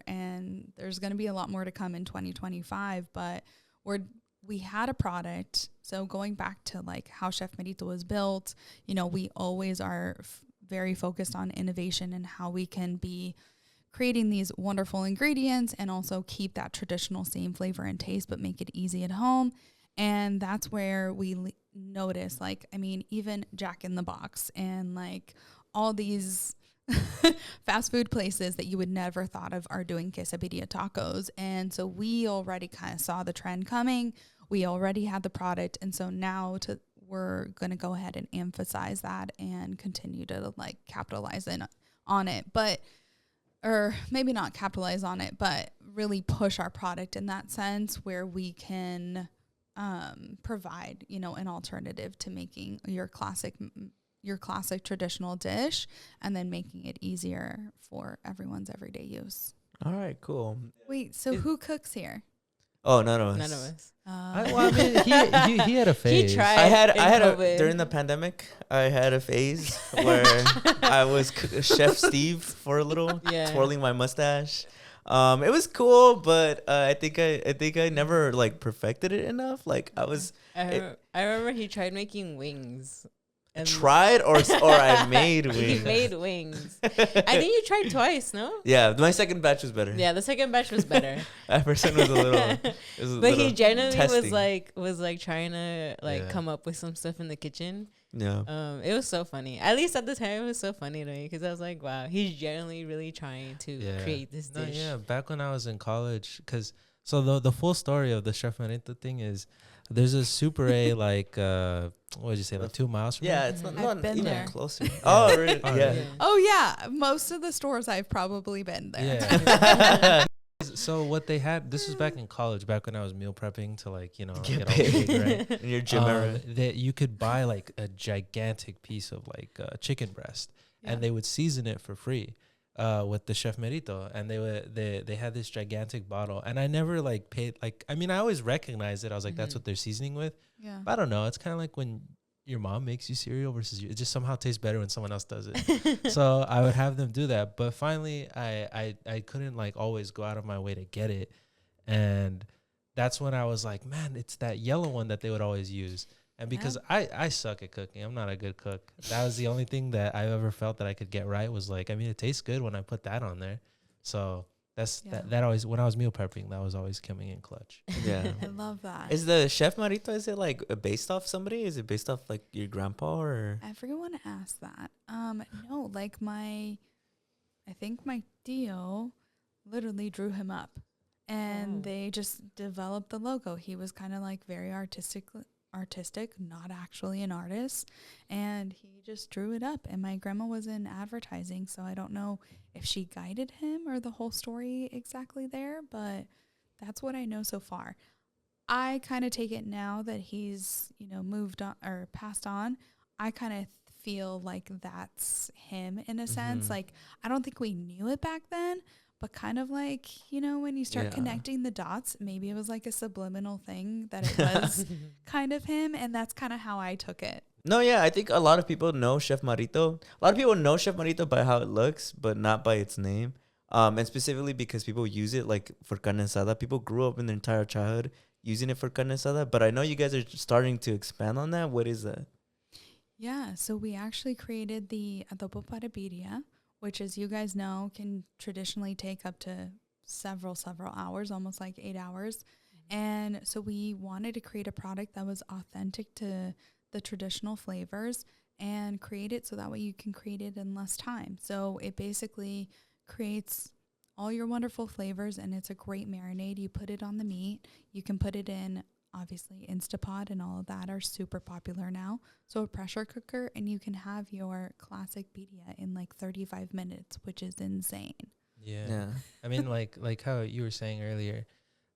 and there's going to be a lot more to come in 2025, but we had a product. So going back to like how Chef Merito was built, you know, we always are very focused on innovation and how we can be creating these wonderful ingredients and also keep that traditional same flavor and taste, but make it easy at home. And that's where we notice, like, I mean, even Jack in the Box and like all these fast food places that you would never thought of are doing quesadilla tacos. And so we already kind of saw the trend coming. We already had the product. And so now we're going to go ahead and emphasize that and continue to like capitalize on it. But or maybe not capitalize on it, but really push our product in that sense where we can provide, you know, an alternative to making your classic traditional dish, and then making it easier for everyone's everyday use. All right, cool. Wait, so who cooks here? Oh, none of us. None of us. I mean, he had a phase. He tried. I had COVID. during the pandemic. I had a phase where I was Chef Steve for a little, twirling my mustache. It was cool, but I think I never like perfected it enough. Like I remember he tried making wings. Tried or I made wings. He made wings. I think you tried twice, no? Yeah, my second batch was better. Yeah, the second batch was better. That person was a little. But he genuinely testing. was like trying to come up with some stuff in the kitchen. Yeah. It was so funny. At least at the time, it was so funny to me because I was like, wow, he's genuinely really trying to create this dish. Yeah, back when I was in college, so the full story of the Chef Merito thing is there's a Super A what did you say, like 2 miles from Yeah, here? it's not been even there. closer. Oh, really? Oh, Yeah. really? Oh yeah, most of the stores I've probably been there. Yeah. So what they had, this was back in college, back when I was meal prepping to Get all paid. paid, right? In your gym era. That you could buy like a gigantic piece of chicken breast, and they would season it for free with the Chef Merito, and they had this gigantic bottle, and I never paid I mean, I always recognized it. I was like, that's what they're seasoning with. Yeah. But I don't know. It's kind of like when your mom makes you cereal versus it just somehow tastes better when someone else does it. So I would have them do that. But finally, I couldn't always go out of my way to get it. And that's when I was like, man, it's that yellow one that they would always use. And because I suck at cooking, I'm not a good cook. That was the only thing that I ever felt that I could get right was it tastes good when I put that on there. So that always, when I was meal prepping, that was always coming in clutch. Yeah. I love that. Is the Chef Merito, is it based off somebody? Is it based off your grandpa or? Everyone asked that. No, I think my Dio literally drew him up, and they just developed the logo. He was kind of very artistic, not actually an artist, and he just drew it up. And my grandma was in advertising, so I don't know if she guided him or the whole story exactly there, but that's what I know so far. I kind of take it now that he's, moved on or passed on. I kind of feel like that's him in a sense. I don't think we knew it back then, but kind of when you start connecting the dots, maybe it was a subliminal thing that it was kind of him. And that's kind of how I took it. No, yeah, I think a lot of people know Chef Merito. A lot of people know Chef Merito by how it looks, but not by its name. And specifically because people use it for carne asada. People grew up in their entire childhood using it for carne asada. But I know you guys are starting to expand on that. What is that? Yeah, so we actually created the adobo para birria, which, as you guys know, can traditionally take up to several hours, almost 8 hours. And so we wanted to create a product that was authentic to the traditional flavors and create it so that way you can create it in less time. So it basically creates all your wonderful flavors, and it's a great marinade. You put it on the meat. You can put it in, obviously, Instapot and all of that are super popular now. So a pressure cooker, and you can have your classic birria in 35 minutes, which is insane. Yeah. I mean, like how you were saying earlier,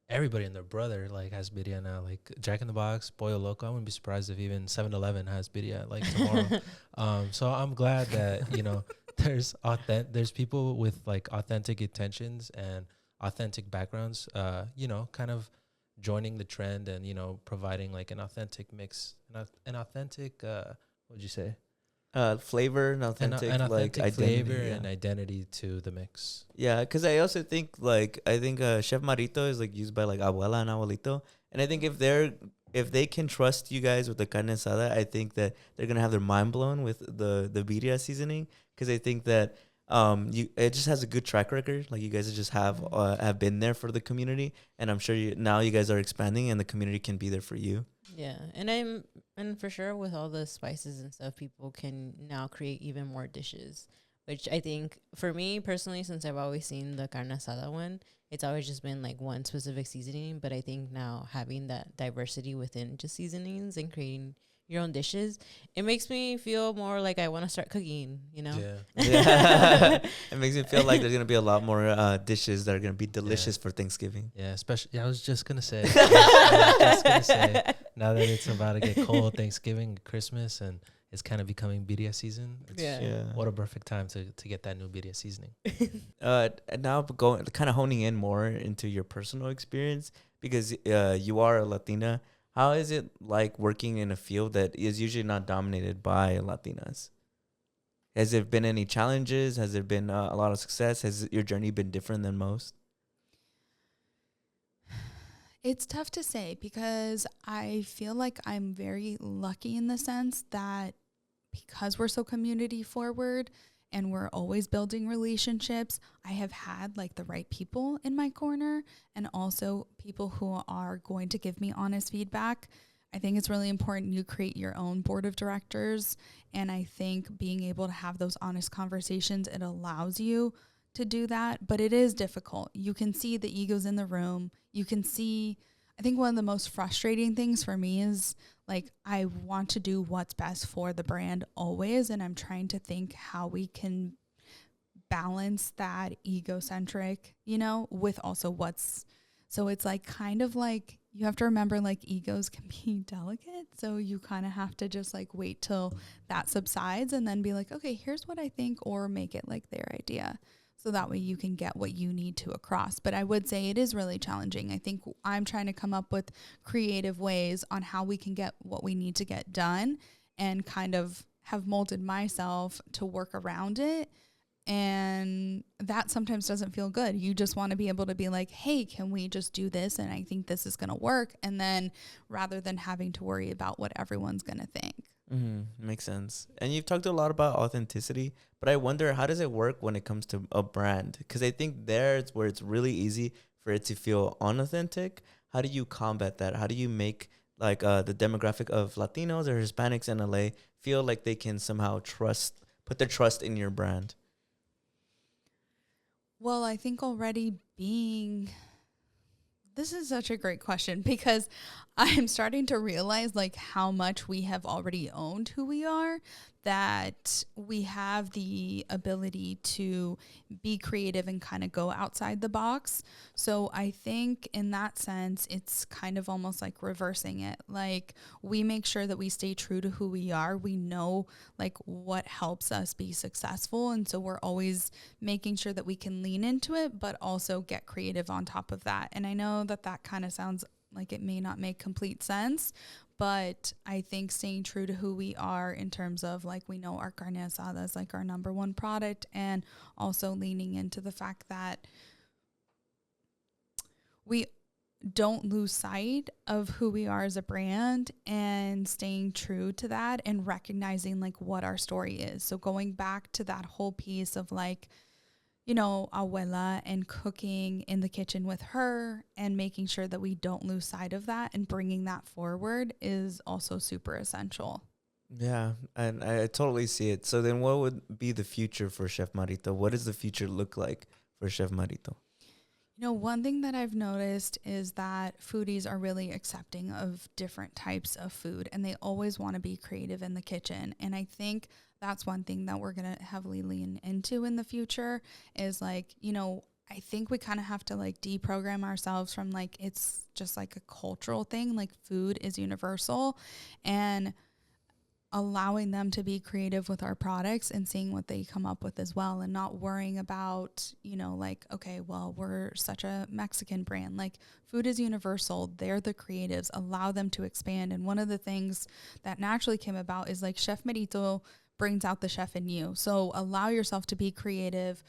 everybody and their brother has birria now. Jack in the Box, Pollo Loco. I wouldn't be surprised if even 7-Eleven has birria tomorrow. So I'm glad that there's people with authentic intentions and authentic backgrounds. Kind of joining the trend and providing an authentic mix, an authentic what would you say? Flavor and authentic, an authentic flavor identity, and identity to the mix. Yeah, because I also think Chef Merito is used by abuela and abuelito, and I think if they can trust you guys with the carne asada, I think that they're gonna have their mind blown with the birria seasoning, because I think that it just has a good track record. You guys just have been there for the community, and I'm sure now you guys are expanding, and the community can be there for you. Yeah, and for sure with all the spices and stuff, people can now create even more dishes, which I think for me personally, since I've always seen the carne asada one, it's always just been one specific seasoning. But I think now having that diversity within just seasonings and creating your own dishes, it makes me feel more like I want to start cooking, you know? Yeah. It makes me feel like there's going to be a lot more dishes that are going to be delicious for Thanksgiving. Yeah, especially, I was just going to say, now that it's about to get cold, Thanksgiving, Christmas, and it's kind of becoming birria season. What a perfect time to get that new birria seasoning. And now going kind of honing in more into your personal experience, because you are a Latina. How is it like working in a field that is usually not dominated by Latinas? Has there been any challenges? Has there been a lot of success? Has your journey been different than most? It's tough to say because I feel like I'm very lucky in the sense that because we're so community forward and we're always building relationships, I have had like the right people in my corner and also people who are going to give me honest feedback. I think it's really important you create your own board of directors. And I think being able to have those honest conversations, it allows you to do that. But it is difficult. You can see the egos in the room. You can see, I think one of the most frustrating things for me is like, I want to do what's best for the brand always. And I'm trying to think how we can balance that egocentric, you know, with also what's, so it's like kind of like, you have to remember like egos can be delicate. So you kind of have to just like wait till that subsides and then be like, okay, here's what I think, or make it like their idea. So that way you can get what you need to across. But I would say it is really challenging. I think I'm trying to come up with creative ways on how we can get what we need to get done and kind of have molded myself to work around it. And that sometimes doesn't feel good. You just want to be able to be like, hey, can we just do this? And I think this is going to work. And then rather than having to worry about what everyone's going to think. Makes sense. And you've talked a lot about authenticity, but I wonder, how does it work when it comes to a brand? Because I think there's where it's really easy for it to feel unauthentic. How do you combat that? How do you make like the demographic of Latinos or Hispanics in LA feel like they can somehow put their trust in your brand? Well, I think already this is such a great question because I'm starting to realize like how much we have already owned who we are, that we have the ability to be creative and kind of go outside the box. So I think in that sense, it's kind of almost like reversing it. Like we make sure that we stay true to who we are. We know like what helps us be successful. And so we're always making sure that we can lean into it, but also get creative on top of that. And I know that that kind of sounds like it may not make complete sense, but I think staying true to who we are in terms of like, we know our carne asada is like our number one product, and also leaning into the fact that we don't lose sight of who we are as a brand and staying true to that and recognizing like what our story is. So going back to that whole piece of like, you know, abuela and cooking in the kitchen with her and making sure that we don't lose sight of that and bringing that forward is also super essential. Yeah, and I totally see it. So then what would be the future for Chef Merito? What does the future look like for Chef Merito? You know, one thing that I've noticed is that foodies are really accepting of different types of food and they always want to be creative in the kitchen. And I think that's one thing that we're going to heavily lean into in the future is like, you know, I think we kind of have to like deprogram ourselves from like, it's just like a cultural thing. Like food is universal, and allowing them to be creative with our products and seeing what they come up with as well, and not worrying about, you know, like, okay, well, we're such a Mexican brand. Like food is universal. They're the creatives. Allow them to expand. And one of the things that naturally came about is like Chef Merito brings out the chef in you. So allow yourself to be creative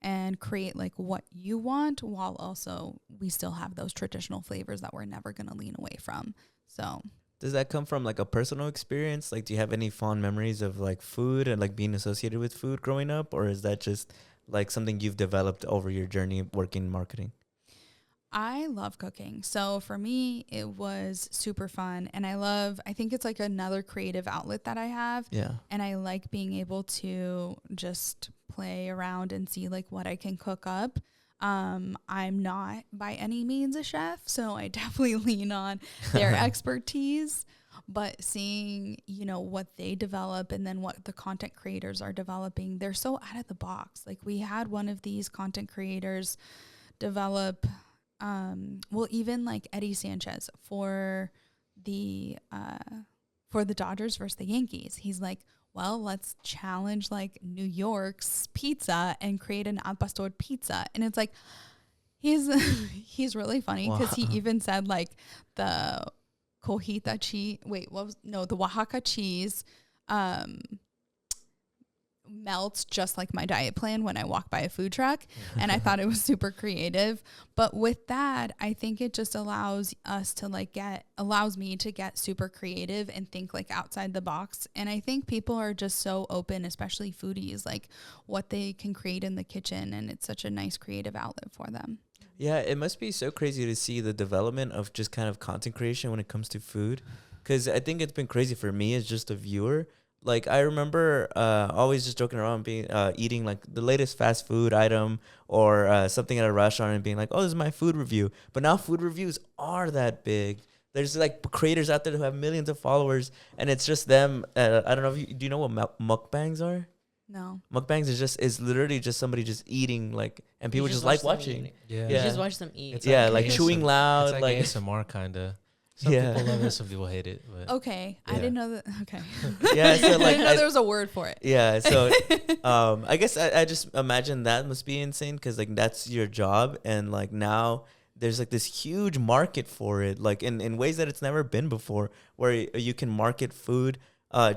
and create like what you want, while also we still have those traditional flavors that we're never going to lean away from. So does that come from like a personal experience? Like, do you have any fond memories of like food and like being associated with food growing up? Or is that just like something you've developed over your journey working in marketing? I love cooking. So for me, it was super fun. And I think it's like another creative outlet that I have. Yeah. And I like being able to just play around and see like what I can cook up. I'm not by any means a chef, so I definitely lean on their expertise. but seeing, you know, what they develop and then what the content creators are developing, they're so out of the box. Like we had one of these content creators develop, well, even like Eddie Sanchez for the Dodgers versus the Yankees. He's like, well, let's challenge like New York's pizza and create an al pastor pizza. And it's like, he's really funny because he even said like the cojita cheese. Wait, the Oaxaca cheese melts just like my diet plan when I walk by a food truck. And I thought it was super creative. But with that, I think it just allows me to get super creative and think like outside the box. And I think people are just so open, especially foodies, like what they can create in the kitchen. And it's such a nice creative outlet for them. Yeah, it must be so crazy to see the development of just kind of content creation when it comes to food. Because I think it's been crazy for me as just a viewer. Like, I remember always just joking around being eating, like, the latest fast food item or something at a restaurant and being like, oh, this is my food review. But now food reviews are that big. There's, like, creators out there who have millions of followers, and it's just them. I don't know if do you know what mukbangs are? No. Mukbangs is literally just somebody just eating, like, and people just like watching. Yeah. You just watch them eat. It's like chewing loud. It's like ASMR, kind of. Some people love it, some people hate it. But okay, I didn't know that. Okay. Yeah, so like I didn't know there was a word for it. Yeah, so I guess I just imagine that must be insane because like that's your job, and like now there's like this huge market for it, like in ways that it's never been before, where you can market food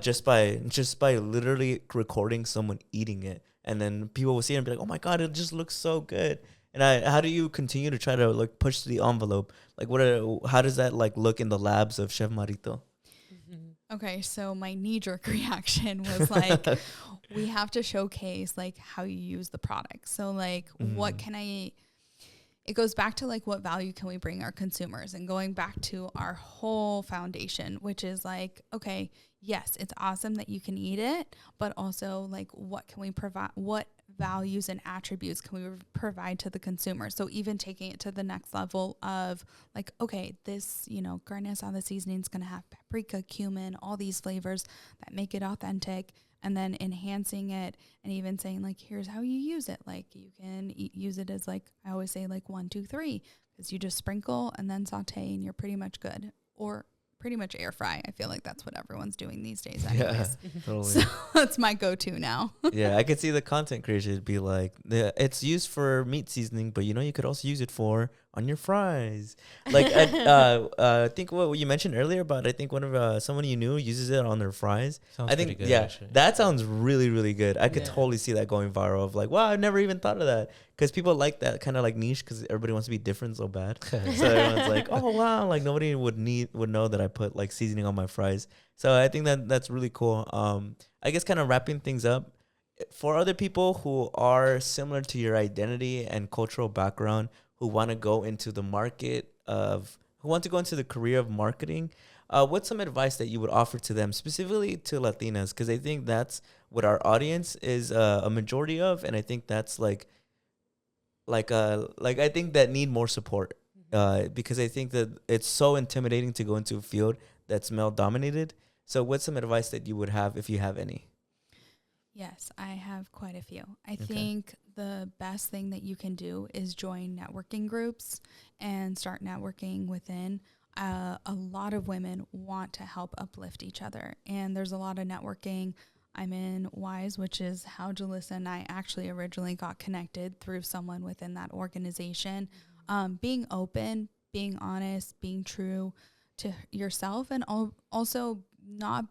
just by literally recording someone eating it, and then people will see it and be like, oh my god, it just looks so good. And how do you continue to try to like push the envelope? Like, how does that like look in the labs of Chef Merito? Okay, so my knee-jerk reaction was like, we have to showcase like how you use the product. So like, it goes back to like, what value can we bring our consumers, and going back to our whole foundation, which is like, okay, yes, it's awesome that you can eat it, but also like, what can we provide? What values and attributes can we provide to the consumer? So even taking it to the next level of like, okay, this, you know, carne asada seasoning is going to have paprika, cumin, all these flavors that make it authentic, and then enhancing it and even saying like, here's how you use it. Like you can use it as like, I always say like 1, 2, 3, because you just sprinkle and then saute and you're pretty much good. Or pretty much air fry. I feel like that's what everyone's doing these days anyways. Yeah, totally. So that's my go-to now. Yeah, I could see the content creators be like, it's used for meat seasoning, but you know, you could also use it on your fries. Like, I think what you mentioned earlier about, I think one of someone you knew uses it on their fries. Sounds I think, pretty good, yeah, actually. that sounds really, really good. I could totally see that going viral of like, wow, I've never even thought of that. Because people like that kind of like niche because everybody wants to be different so bad. So everyone's like, oh, wow, like nobody would know that I put like seasoning on my fries. So I think that's really cool. I guess kind of wrapping things up, for other people who are similar to your identity and cultural background, who want to go into the who want to go into the career of marketing, what's some advice that you would offer to them, specifically to Latinas? Because I think that's what our audience is a majority of, and I think that's like I think that need more support, because I think that it's so intimidating to go into a field that's male dominated. So what's some advice that you would have, if you have any? Yes, I have quite a few. I think the best thing that you can do is join networking groups and start networking within. A lot of women want to help uplift each other, and there's a lot of networking. I'm in WISE, which is how Julyssa and I actually originally got connected, through someone within that organization. Being open, being honest, being true to yourself, and also not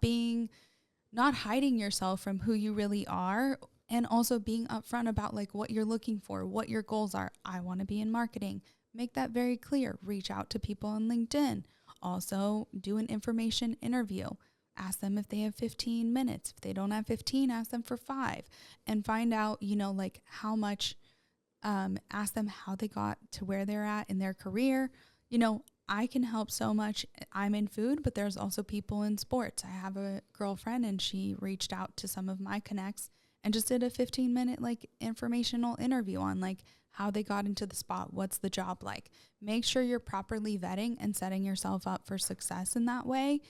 hiding yourself from who you really are, and also being upfront about like what you're looking for, what your goals are. I want to be in marketing. Make that very clear. Reach out to people on LinkedIn. Also do an information interview. Ask them if they have 15 minutes. If they don't have 15, ask them for 5, and find out, you know, like how much, ask them how they got to where they're at in their career. You know, I can help so much. I'm in food, but there's also people in sports. I have a girlfriend, and she reached out to some of my connects and just did a 15-minute like informational interview on like how they got into the spot. What's the job like? Make sure you're properly vetting and setting yourself up for success in that way.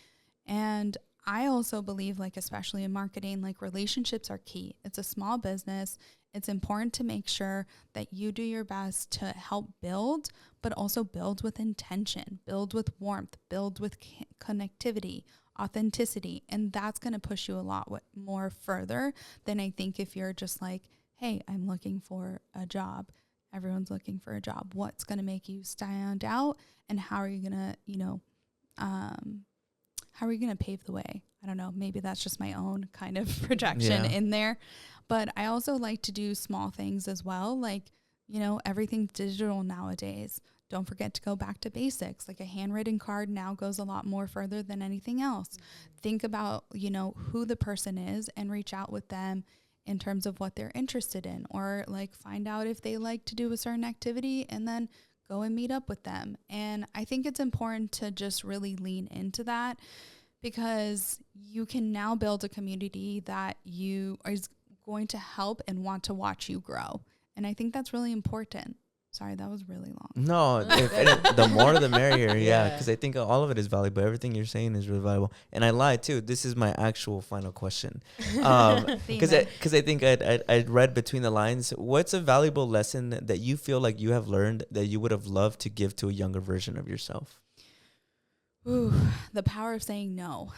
And I also believe, like, especially in marketing, like, relationships are key. It's a small business. It's important to make sure that you do your best to help build, but also build with intention, build with warmth, build with connectivity, authenticity. And that's going to push you a lot more further than I think if you're just like, hey, I'm looking for a job. Everyone's looking for a job. What's going to make you stand out? And how are you going to, how are you going to pave the way? I don't know. Maybe that's just my own kind of projection in there. But I also like to do small things as well. Like, everything's digital nowadays. Don't forget to go back to basics. Like, a handwritten card now goes a lot more further than anything else. Mm-hmm. Think about, who the person is and reach out with them in terms of what they're interested in, or like find out if they like to do a certain activity and then go and meet up with them. And I think it's important to just really lean into that, because you can now build a community that is going to help and want to watch you grow. And I think that's really important. Sorry, that was really long. No, the more the merrier. Yeah, because I think all of it is valuable. Everything you're saying is really valuable. And I lied too. This is my actual final question. Because I think I'd read between the lines. What's a valuable lesson that you feel like you have learned that you would have loved to give to a younger version of yourself? Ooh, the power of saying no.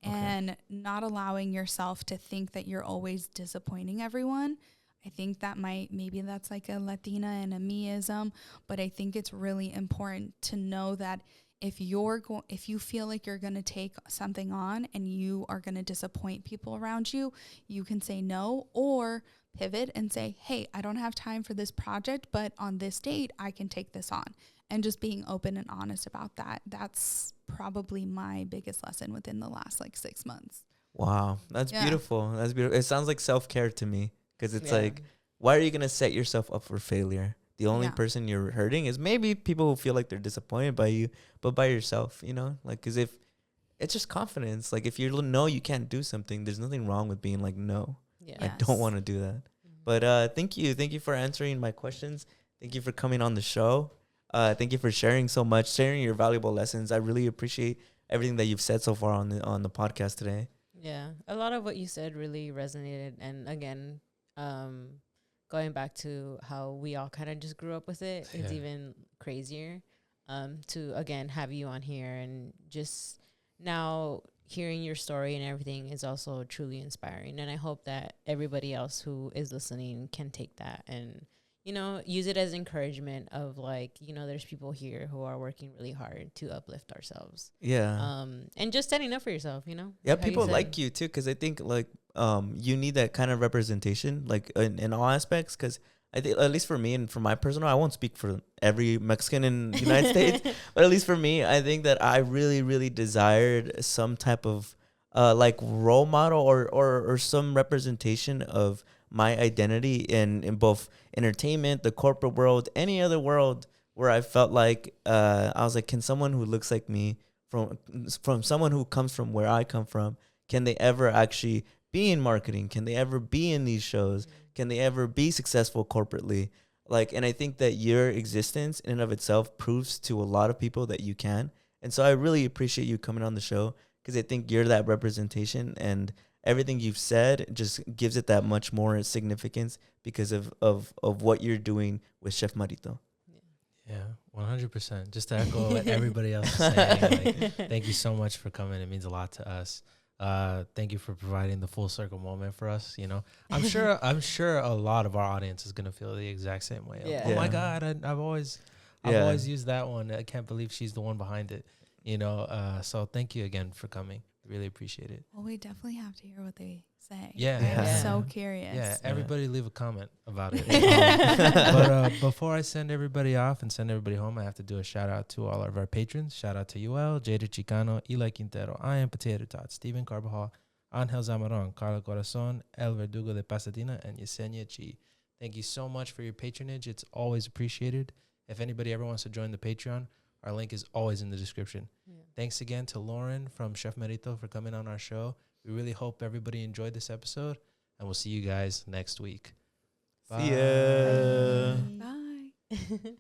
And not allowing yourself to think that you're always disappointing everyone. I think that maybe that's like a Latina and a meism, but I think it's really important to know that if you feel like you're going to take something on and you are going to disappoint people around you, you can say no, or pivot and say, hey, I don't have time for this project, but on this date, I can take this on. And just being open and honest about that. That's probably my biggest lesson within the last 6 months. Wow. That's beautiful. That's beautiful. It sounds like self-care to me, because it's like, why are you going to set yourself up for failure? The only person you're hurting is maybe people who feel like they're disappointed by you, but by yourself, like, because if it's just confidence, like if you know you can't do something, there's nothing wrong with being like, no, I don't want to do that. Mm-hmm. But thank you for answering my questions. Thank you for coming on the show. Thank you for sharing so much, sharing your valuable lessons. I really appreciate everything that you've said so far on the podcast today. Yeah, a lot of what you said really resonated. And again, going back to how we all kind of just grew up with it, it's even crazier to, again, have you on here. And just now hearing your story and everything is also truly inspiring. And I hope that everybody else who is listening can take that and use it as encouragement of there's people here who are working really hard to uplift ourselves. Yeah. And just standing up for yourself, Yeah, people like you too, because I think you need that kind of representation, in all aspects. Because I think, at least for me and for my personal, I won't speak for every Mexican in the United States, but at least for me, I think that I really, really desired some type of role model or some representation of my identity in both entertainment, the corporate world, any other world, where I felt like I was like, can someone who looks like me, from someone who comes from where I come from, can they ever actually be in marketing? Can they ever be in these shows? Can they ever be successful corporately? And I think that your existence in and of itself proves to a lot of people that you can. And so I really appreciate you coming on the show, because I think you're that representation, and everything you've said just gives it that much more significance because of what you're doing with Chef Merito. Yeah, 100%. Just to echo what everybody else is saying, thank you so much for coming. It means a lot to us. Thank you for providing the full circle moment for us. I'm sure a lot of our audience is gonna feel the exact same way. Oh my God, I've always used that one. I can't believe she's the one behind it. So thank you again for coming. Really appreciate it. Well, we definitely have to hear what they say. Yeah. I'm so curious. Yeah, everybody leave a comment about it. But before I send everybody off and send everybody home, I have to do a shout out to all of our patrons. Shout out to Yuel, Jada Chicano, Eli Quintero, I Am Potato Tot, Stephen Carbajal, Angel Zamaron, Carla Corazon, El Verdugo de Pasadena, and Yesenia Chi. Thank you so much for your patronage. It's always appreciated. If anybody ever wants to join the Patreon, our link is always in the description. Yeah. Thanks again to Lauren from Chef Merito for coming on our show. We really hope everybody enjoyed this episode, and we'll see you guys next week. Bye. See ya. Bye. Bye.